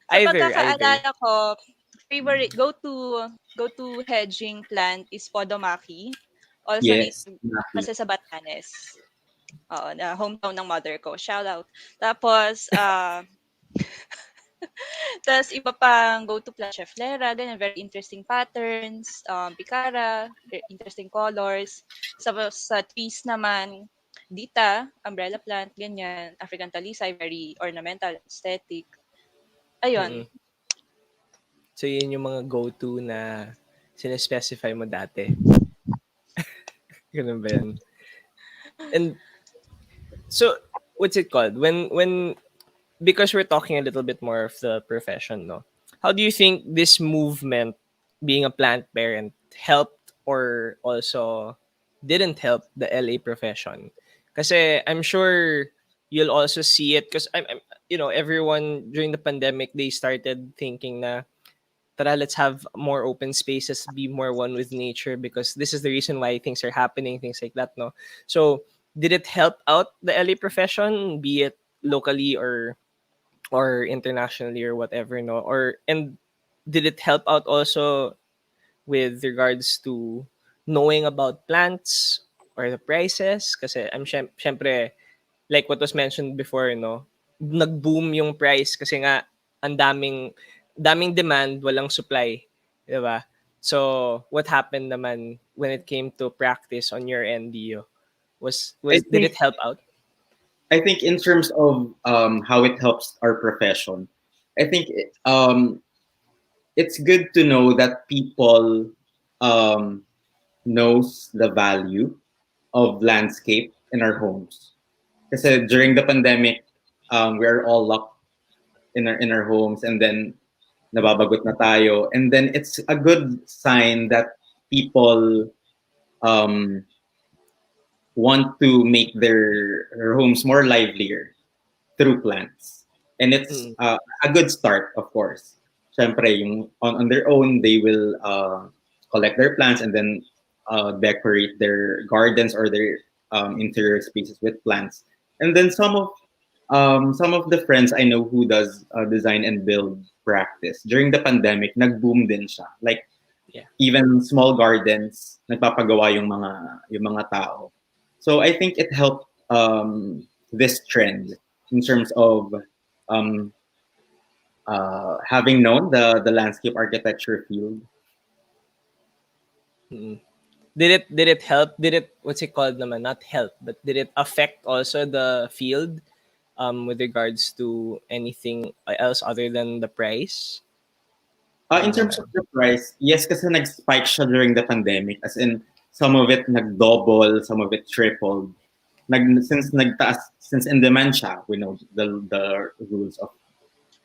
sa Either. pagkakaalala ko, favorite go-to hedging plant is Podomaki. Also Yes. native Exactly. kasi sa Batanes. Oo, na hometown ng mother ko. Shout out. Tapos tas iba pang go-to plant Flera, ganyan, very interesting patterns, Picara, interesting colors. Sa trees naman, Dita, umbrella plant, ganyan, African talisay, very ornamental, aesthetic. Ayun. Mm-mm. So, yun yung mga go-to na sinespecify mo dati. Ganun ba yan? And so, what's it called? Because we're talking a little bit more of the profession, no? How do you think this movement, being a plant parent, helped or also didn't help the LA profession? Kasi I'm sure you'll also see it because everyone during the pandemic, they started thinking na, tara, let's have more open spaces, be more one with nature because this is the reason why things are happening, things like that, no? So, did it help out the LA profession, be it locally or internationally or whatever, no? And did it help out also with regards to knowing about plants or the prices? Kasi syempre, like what was mentioned before, no? Nag-boom yung price kasi nga ang daming demand, walang supply, 'di ba? So, what happened naman when it came to practice on your end, Dio? I Did think it help out? I think in terms of how it helps our profession, I think it's good to know that people um, knows the value of landscape in our homes. Because during the pandemic, we're all locked in our homes, and then nababagot na tayo, and then it's a good sign that people um, want to make their homes more livelier through plants. And it's Mm, a good start, of course. Siyempre, yung on their own, they will collect their plants and then decorate their gardens or their interior spaces with plants. And then some of the friends I know who does design and build practice during the pandemic, nag-boom din siya. Like yeah. even small gardens, nagpapagawa yung mga tao. So I think it helped this trend in terms of um, having known the landscape architecture field. Mm. Did it help? Did it, what's it called naman? Not help, but did it affect also the field with regards to anything else other than the price? Hindi In terms of naman. the price, yes, kasi nag-spike siya during the pandemic. As in, some of it nag-double, some of it tripled. Since in demand siya, we know the rules of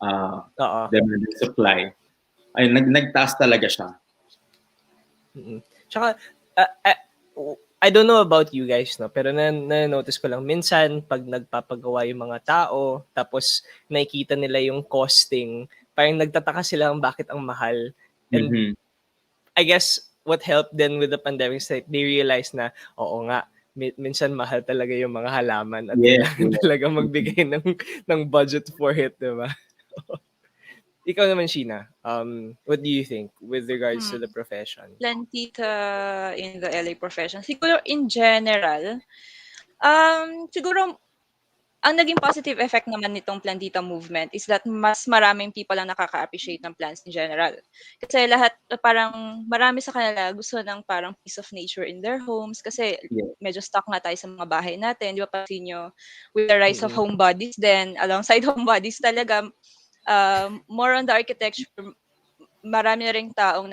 Oo. demand and supply. Ay, nagtaas talaga siya. Mm. Tsaka, ah, ah, I don't know about you guys, no? Pero na-notice ko lang, minsan, pag nagpapagawa yung mga tao, tapos nakikita nila yung costing, parang nagtataka sila kung bakit ang mahal. And Mhm. I guess what helped then with the pandemic is that they realized na, oo nga, minsan mahal talaga yung mga halaman at Yes, kailangan yes. talaga magbigay ng budget for it, di ba? Ikaw naman, Sheena, what do you think with regards to Hmm, the profession? plantita in the LA profession. Siguro in general, siguro ang naging positive effect naman nitong plantita movement is that mas maraming people ang nakaka-appreciate ng plants in general. Kasi lahat parang marami sa kanila gusto ng parang piece of nature in their homes kasi Yes. medyo stuck na tayo sa mga bahay natin. Di ba pansin nyo, with the rise of Mm-mm. homebodies then alongside homebodies talaga, more on the architecture, marami na ring taong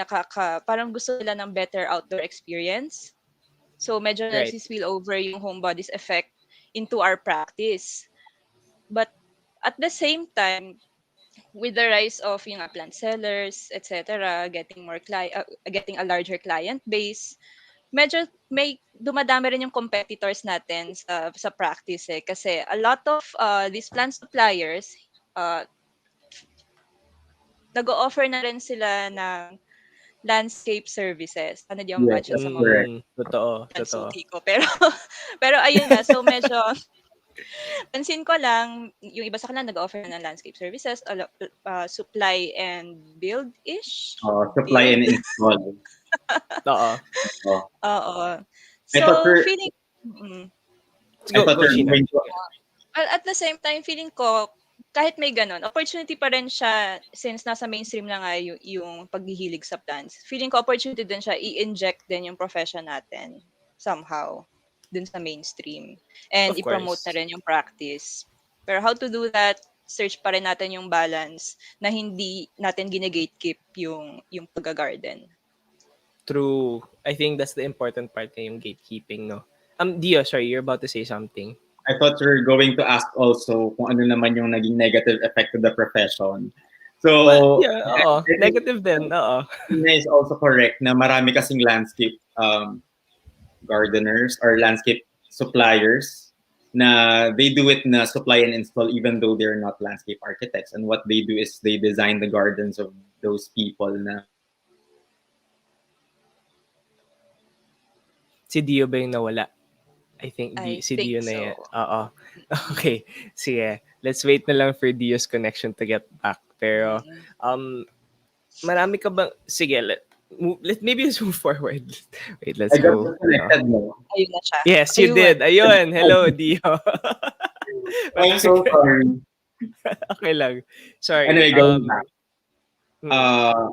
parang gusto nila ng better outdoor experience. So medyo Right. nagsi-spill over yung homebodies effect into our practice. But at the same time, with the rise of yung plant sellers, etc., getting a larger client base, medyo may dumadami rin yung competitors natin sa practice eh. Kasi a lot of these plant suppliers, uh, nag-o-offer na rin sila ng landscape services. Ano di ako Yes, ma-mention that's sa mga correct. Totoo, totoo. pansuti ko. Pero, pero ayun nga, so medyo, pansin ko lang, yung iba sa kanila nag-offer na ng landscape services, supply and build-ish. Supply Build. and install. Oo. Oh. Oo. I thought So, we're feeling, mm, I Go, thought go, we're Sheena. going to at the same time, feeling ko, kahit may ganun, opportunity pa rin siya since nasa mainstream na nga yung paghihilig sa plants. Feeling ko opportunity din siya i-inject din yung profession natin somehow dun sa mainstream and Of i-promote na course. rin yung practice. Pero how to do that, search pa rin natin yung balance na hindi natin gine-gatekeep yung pag-garden. True. I think that's the important part na yung gatekeeping, no? Dio, sorry, you're about to say something. I thought we're going to ask also kung ano naman yung naging negative effect to the profession. Well, So, yeah, I oo. think Negative din, oo. Tina is also correct na marami kasing landscape gardeners or landscape suppliers na they do it na supply and install even though they're not landscape architects. And what they do is they design the gardens of those people na Si Dio ba yung nawala? I think I si think Dio na yan. so. Oo. Mm, Okay. Sige. Let's wait na lang for Dio's connection to get back. Pero, mm. marami ka bang... Sige, maybe let's move forward. Wait, I let's got go. No. disconnected mo. Ayun na siya. Yes, you Ayun. did. Ayun. Hello, Dio. I'm so sorry. Okay lang. Sorry. Anyway, going back. Hmm.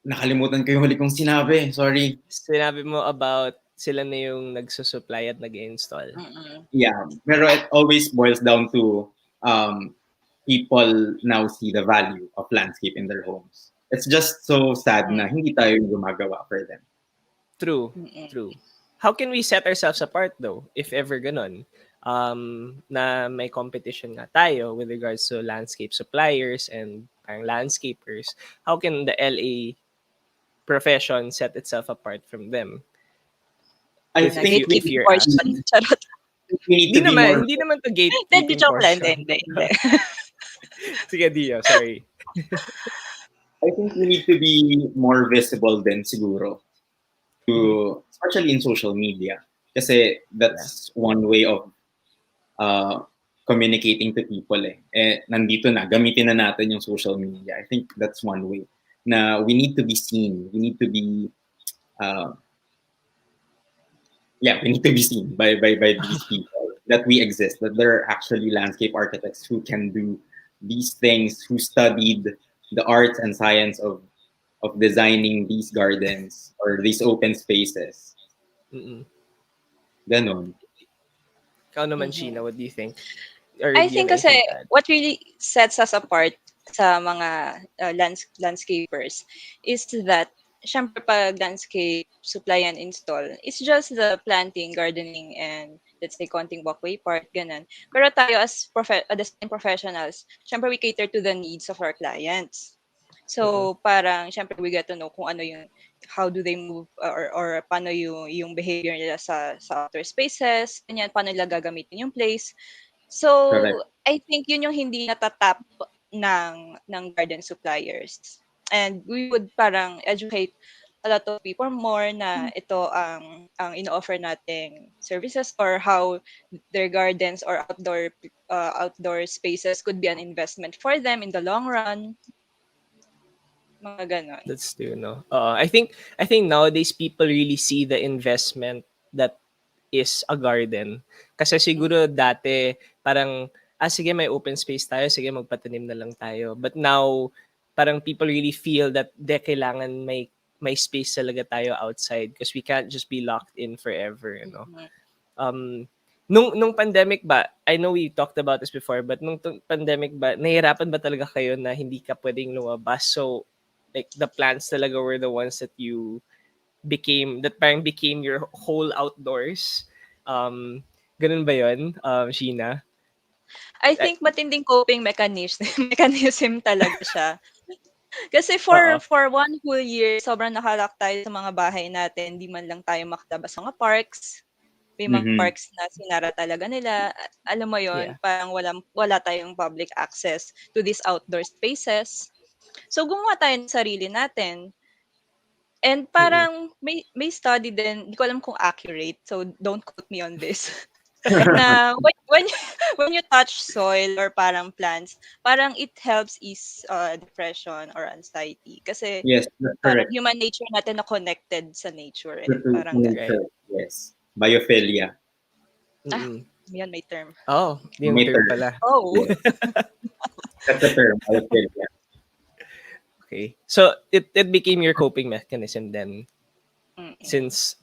Nakalimutan ko yung huli kong sinabi. Sorry. Sinabi mo about sila na yung nagsusupply at nag-install. Mm-mm. Yeah, pero it always boils down to people now see the value of landscape in their homes. It's just so sad na hindi tayo yung gumagawa for them. True, Mm-mm. true. How can we set ourselves apart though, if ever ganun? Na may competition nga tayo with regards to landscape suppliers and parang landscapers. How can the LA profession set itself apart from them? I If think we if Gatekeeping you're asked, portion. Charot. need to be more. hindi naman to Hindi, gatekeeping joke lang. Hindi, portion. hindi, hindi. Sige, Dio, sorry. I think we need to be more visible then siguro, especially in social media. Kasi that's one way of communicating to people nandito na, gamitin na natin yung social media. I think that's one way na we need to be seen. We need to be, we need to be seen by these people that we exist, that there are actually landscape architects who can do these things, who studied the arts and science of designing these gardens or these open spaces. Mm-mm. Ganon. Ikaw naman, Mhm. Sheena, what do you think? Or I do you have think kasi anything to add? what really sets us apart sa mga landscapers is that syempre pag landscape supply and install, it's just the planting, gardening, and let's say konting walkway part, ganun. Pero tayo as design professionals, syempre we cater to the needs of our clients. So, parang syempre we get to know kung ano yung how do they move or paano yung behavior nila sa outdoor spaces, ganyan, paano nila gagamitin yung place. Correct. So, I think yun yung hindi natatap ng garden suppliers. And we would parang educate a lot of people more na ito ang ino-offer nating services or how their gardens or outdoor spaces could be an investment for them in the long run. Mga ganon. That's true, no? I think nowadays people really see the investment that is a garden. Kasi siguro dati parang sige may open space tayo, sige magpatanim na lang tayo. But now parang people really feel that kailangan may space talaga tayo outside because we can't just be locked in forever, you know. Mhm. Nung pandemic ba, I know we talked about this before, but nung pandemic ba, nahirapan ba talaga kayo na hindi ka pwedeng lumabas? So, like, the plants talaga were the ones that parang became your whole outdoors. Ganun ba yun, Sheena? I think matinding coping mechanism mechanism talaga siya. Kasi Oo. for one whole year, sobrang nakalock tayo sa mga bahay natin. Di man lang tayo makalabas sa mga parks. May mga Mhm. parks na sinara talaga nila. Alam mo yon, Yeah. parang wala tayong public access to these outdoor spaces. So, gumawa tayo ng sarili natin. And parang may study din, di ko alam kung accurate, so don't quote me on this. Na when you touch soil or parang plants, parang it helps ease depression or anxiety. Kasi Yes, that's parang correct. human nature natin na connected sa nature To Parang ganun. Right. nature. Yes. Biophilia. Ah, Mm-mm. yan may term. Oh, yung May term term. pala. Oh. Yes. That's a term. Biophilia. Okay. So, it became your coping mechanism then Mm-mm. since,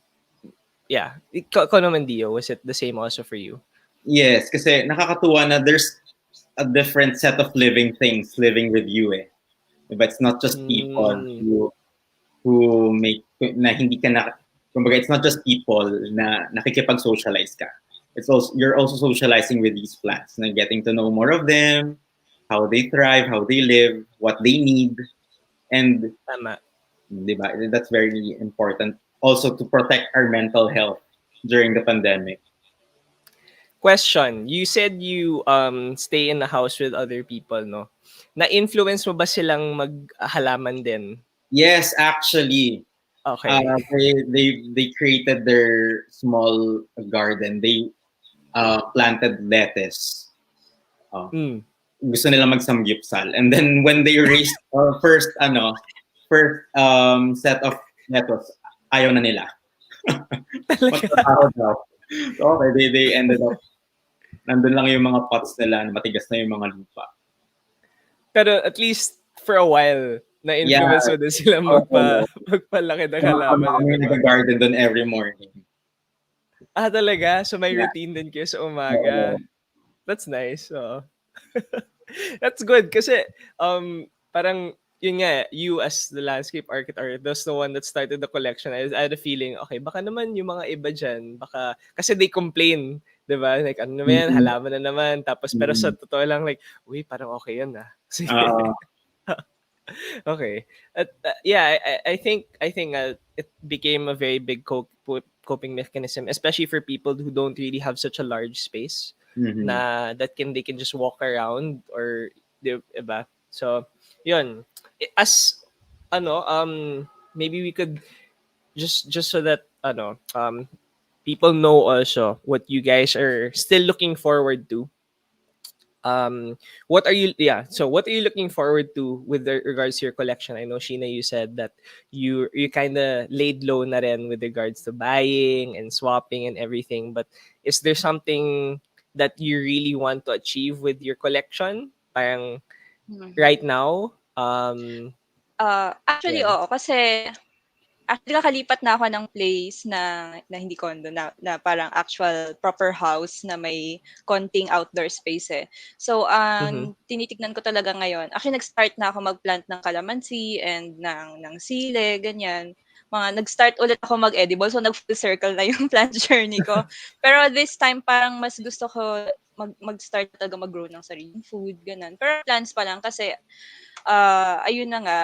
yeah. Ikaw naman, Dio, was it the same also for you? Yes, kasi nakakatuwa na there's a different set of living things living with you But it's not just people who make na hindi ka na kumbaga it's not just people na nakikipag-socialize ka. It's also you're also socializing with these plants na getting to know more of them, how they thrive, how they live, what they need, and Tama. diba, that's very important also to protect our mental health during the pandemic. Question, you said you stay in the house with other people, no? Na-influence mo ba silang maghalaman din? Yes, actually, Okay. they created their small garden. They planted lettuce. Mm. Gusto nila magsamgyupsal. And then when they raised first set of lettuce, ayaw na nila. Magtrabaho daw. So, okay, they ended up nandun lang yung mga pots nila, matigas na yung mga lupa. Pero at least for a while, na-influence mo din sila magpalaki ng halaman, Kami di ba? nag-garden doon every morning. Talaga? So may Yeah. routine din kayo sa umaga? Oo. That's nice, oo. That's good kasi, parang yun nga, you as the landscape architect, that's the one that started the collection. I had a feeling, okay, baka naman yung mga iba diyan, baka kasi they complain, 'di ba? Like, ano naman yan, Mm, halaman na naman. Tapos pero sa mm. totoo lang like, uy, parang okay yan, Sige. Oo. Okay. Yeah, I think it became a very big coping mechanism, especially for people who don't really have such a large space Mhm. na they can just walk around or 'di ba? So, yun. As ano, maybe we could just so that people know also what you guys are still looking forward to. What are you so what are you looking forward to with regards to your collection? I know, Sheena, you said that you kind of laid low na rin with regards to buying and swapping and everything, but is there something that you really want to achieve with your collection parang Mhm. right now? Actually, Yan. oo. Kasi actually, nakalipat na ako ng place na hindi condo, na parang actual proper house na may konting outdoor space, eh. So, Mhm. ang tinitignan ko talaga ngayon, actually nag-start na ako mag-plant ng calamansi and ng sile, ganyan. Nag-start ulit ako mag-edible, so nag-full circle na yung plant journey ko. Pero this time, parang mas gusto ko mag-start talaga mag-grow ng sariling food, gano'n. Pero plants pa lang kasi, ayun na nga,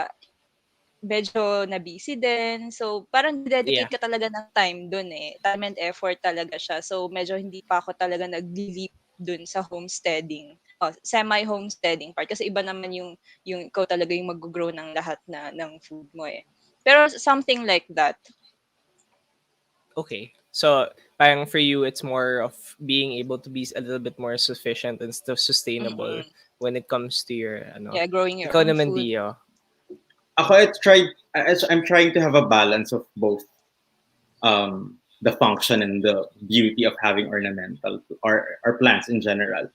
medyo na-busy din. So, parang Yeah. dedicate ka talaga ng time dun, eh. Time and effort talaga siya. So, medyo hindi pa ako talaga nag-leap dun sa homesteading. Semi-homesteading part. Kasi iba naman yung ikaw talaga yung mag-grow ng lahat ng food mo, eh. Pero something like that. Okay. So, parang for you, it's more of being able to be a little bit more sufficient and still sustainable Mm-mm. when it comes to your, Yeah, growing your ikaw own naman, food. Dio. I'm trying to have a balance of both the function and the beauty of having ornamental or plants in general.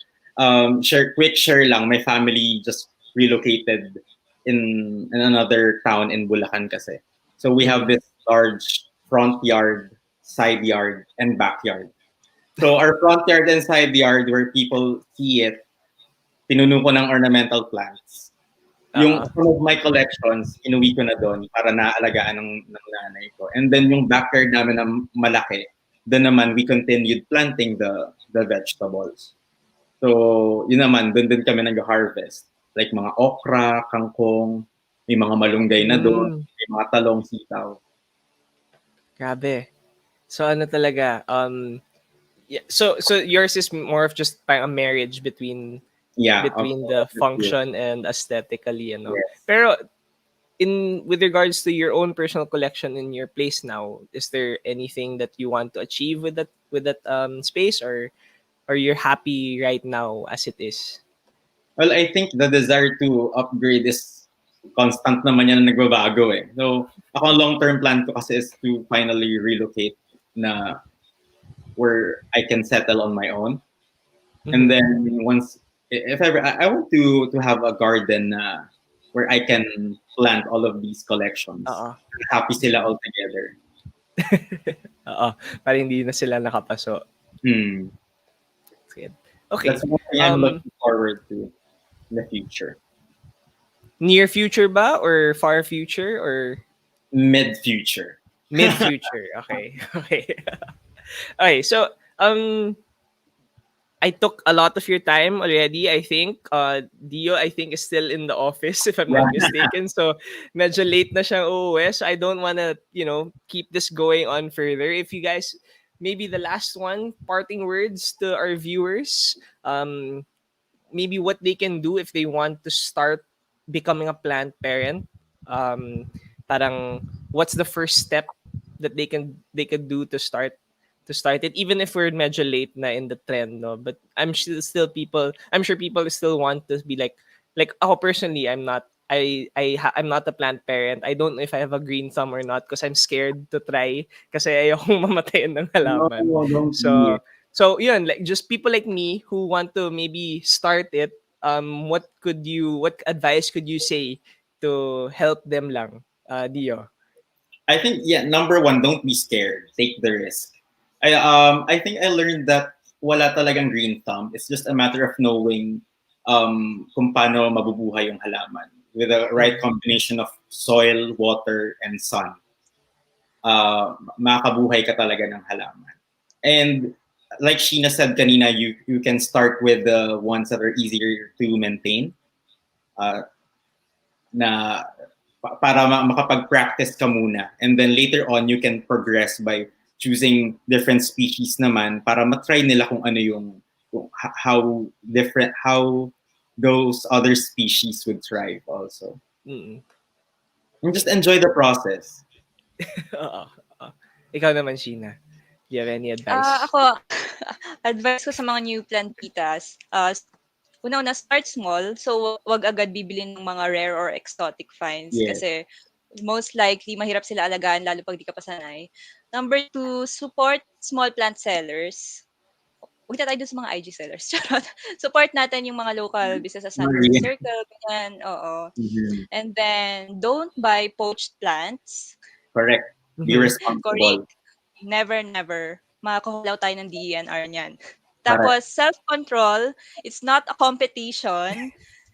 Quick share lang. My family just relocated in another town in Bulacan kasi. So we have Mhm. this large front yard, side yard, and backyard. So our front yard and side yard where people see it, pinuno ko ng ornamental plants. Yung Oo. some of my collections, inuwi ko na doon para naaalagaan ng nanay ko. And then yung backyard namin na malaki, doon naman we continued planting the vegetables. So, yun naman, doon kami nag-harvest. Like mga okra, kangkong, may mga malunggay na doon, Mm, may mga talong, sitaw. grabe. So ano talaga, yeah, so yours is more of just parang a marriage Yeah, between the of the two. function and aesthetically, Yes. Pero in with regards to your own personal collection in your place now, is there anything that you want to achieve with that space, or you're happy right now as it is? Well, I think the desire to upgrade is constant naman yan na nagbabago eh. So, ako ang long-term plan ko kasi is to finally relocate na where I can settle on my own. And Mhm. then once, if ever, I want to have a garden where I can plant all of these collections. Oo. Happy sila all together. Oo, para hindi na sila nakapaso. Hmm. Sige. That's Okay. one thing I'm Um, looking forward to in the future. near future ba or far future or Mid future. mid future? Okay. Okay. Okay. So, I took a lot of your time already. I think Dio, I think, is still in the office if I'm Yeah. not mistaken. So medyo late na siyang uuwi. So I don't want to, keep this going on further. If you guys, maybe the last one, parting words to our viewers. Maybe what they can do if they want to start becoming a plant parent. Um, Parang what's the first step that they could do to start it, even if we're medyo late na in the trend, no? But I'm sure people still want to be like ako personally, I'm not a plant parent. I don't know if I have a green thumb or not because I'm scared to try kasi ayokong mamatayan ng halaman. No, don't be. So yun, like just people like me who want to maybe start it, what advice could you say to help them lang, Dio? I think, yeah, number one, don't be scared. Take the risk. I think I learned that wala talagang green thumb. It's just a matter of knowing kung paano mabubuhay yung halaman with the right Mm. combination of soil, water, and sun. Makabuhay ka talaga ng halaman. And like Sheena said kanina, you can start with the ones that are easier to maintain. Uh, na para makapag-practice ka muna. And then later on, you can progress by choosing different species naman para matry nila kung ano how different, how those other species would thrive also. Mm. And just enjoy the process. Oo, oo. Ikaw naman, Sheena. Do you have any advice? Ako, advice ko sa mga new plantitas, una-una, start small. So, wag agad bibili ng mga rare or exotic finds Yes. kasi most likely mahirap sila alagaan lalo pag di ka pa sanay. Number two, support small plant sellers. Huwag na tayo dun sa mga IG sellers. Charot. Support natin yung mga local businesses natin sa Maria. circle, ganyan. Oo. Mhm. And then, don't buy poached plants. Correct. Be Mhm. Correct. responsible. Never, never. Makakahulaw tayo ng DENR niyan. Correct. Tapos, self-control, it's not a competition.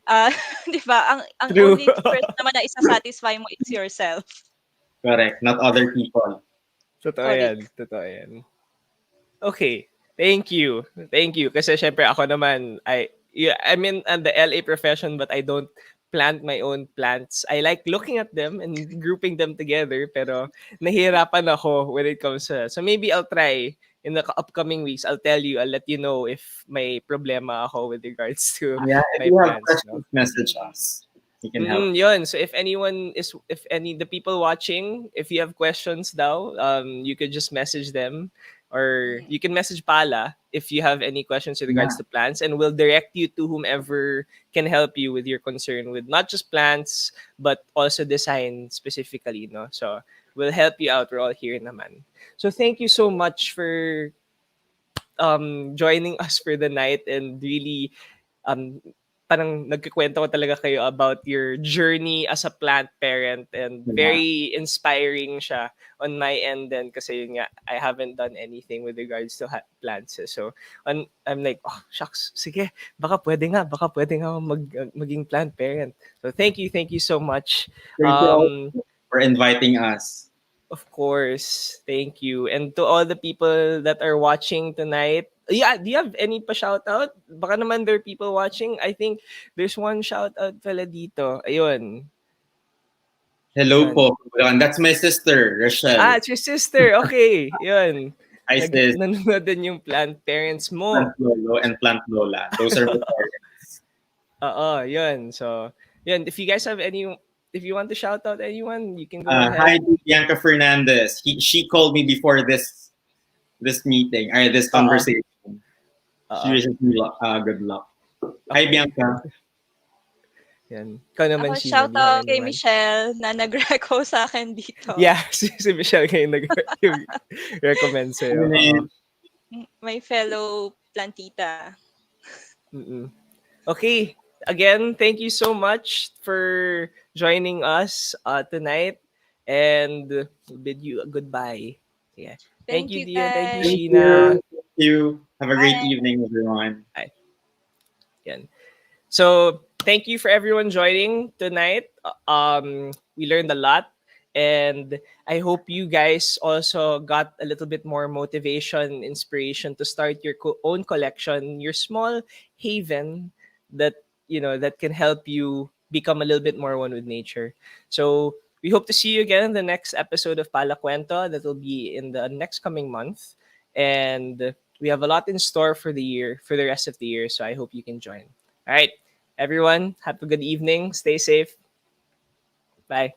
Ah, 'di ba? Ang True. only person naman na isa-satisfy mo is yourself. Correct. Not other people. Totoo yan. Correct. Totoo yan. Okay. Thank you. Thank you. Kasi syempre ako naman, I'm in the LA profession but I don't plant my own plants. I like looking at them and grouping them together pero nahihirapan ako when it comes to. So maybe I'll try in the upcoming weeks. I'll tell you, I'll let you know if may problema ako with regards to Yeah, if my you have plants, no? questions, message Mm. us. We can help. Yun. So if any the people watching, if you have questions daw, you could just message them or Mm. you can message Pala if you have any questions with regards Yeah. to plants and we'll direct you to whomever can help you with your concern with not just plants but also design specifically, no? So we'll help you out. We're all here naman. So thank you so much for joining us for the night and really um, parang nagkukwento ko talaga kayo about your journey as a plant parent and Yeah. very inspiring siya on my end then kasi yun nga, I haven't done anything with regards to plants. So, I'm like, oh, shucks, sige, baka pwede nga ako maging plant parent. So, thank you so much. Thank you all Um, for inviting us. Of course. Thank you. And to all the people that are watching tonight, yeah, do you have any pa shoutout? Baka naman there are people watching. I think there's one shoutout pala dito. Ayun. Hello Yun. po. And that's my sister, Rochelle. It's your sister. Okay. Yun. Hi sis, Nanonood din yung plant parents Plant mo. Lolo and Plant Lola. Those are my parents. Oo, yun. So, yun. If you want to shout out anyone, you can go ahead. Hi Bianca Fernandez. She called me before this meeting or this conversation. She Oo. wishes me good luck. Hi Okay. Bianca. Yan. Ikaw naman, Ako, Sheena, shout do you have out kay anyone? Michelle na nag-reco sa akin dito. Yeah, si Michelle kayo yung recommend sa'yo. Oo. My fellow plantita. Mm-mm. Okay. Again, thank you so much for joining us tonight and we'll bid you a goodbye. Yeah. Thank Thank you, you, Dia. Thank you, Thank guys. Sheena. you. Thank you. Have a great Bye. evening, everyone. Yan. So, thank you for everyone joining tonight. We learned a lot and I hope you guys also got a little bit more motivation, inspiration to start your own collection, your small haven that, that can help you become a little bit more one with nature. So, we hope to see you again in the next episode of PALAKwento that will be in the next coming month. And we have a lot in store for the year, for the rest of the year. So I hope you can join. All right, everyone, have a good evening. Stay safe. Bye.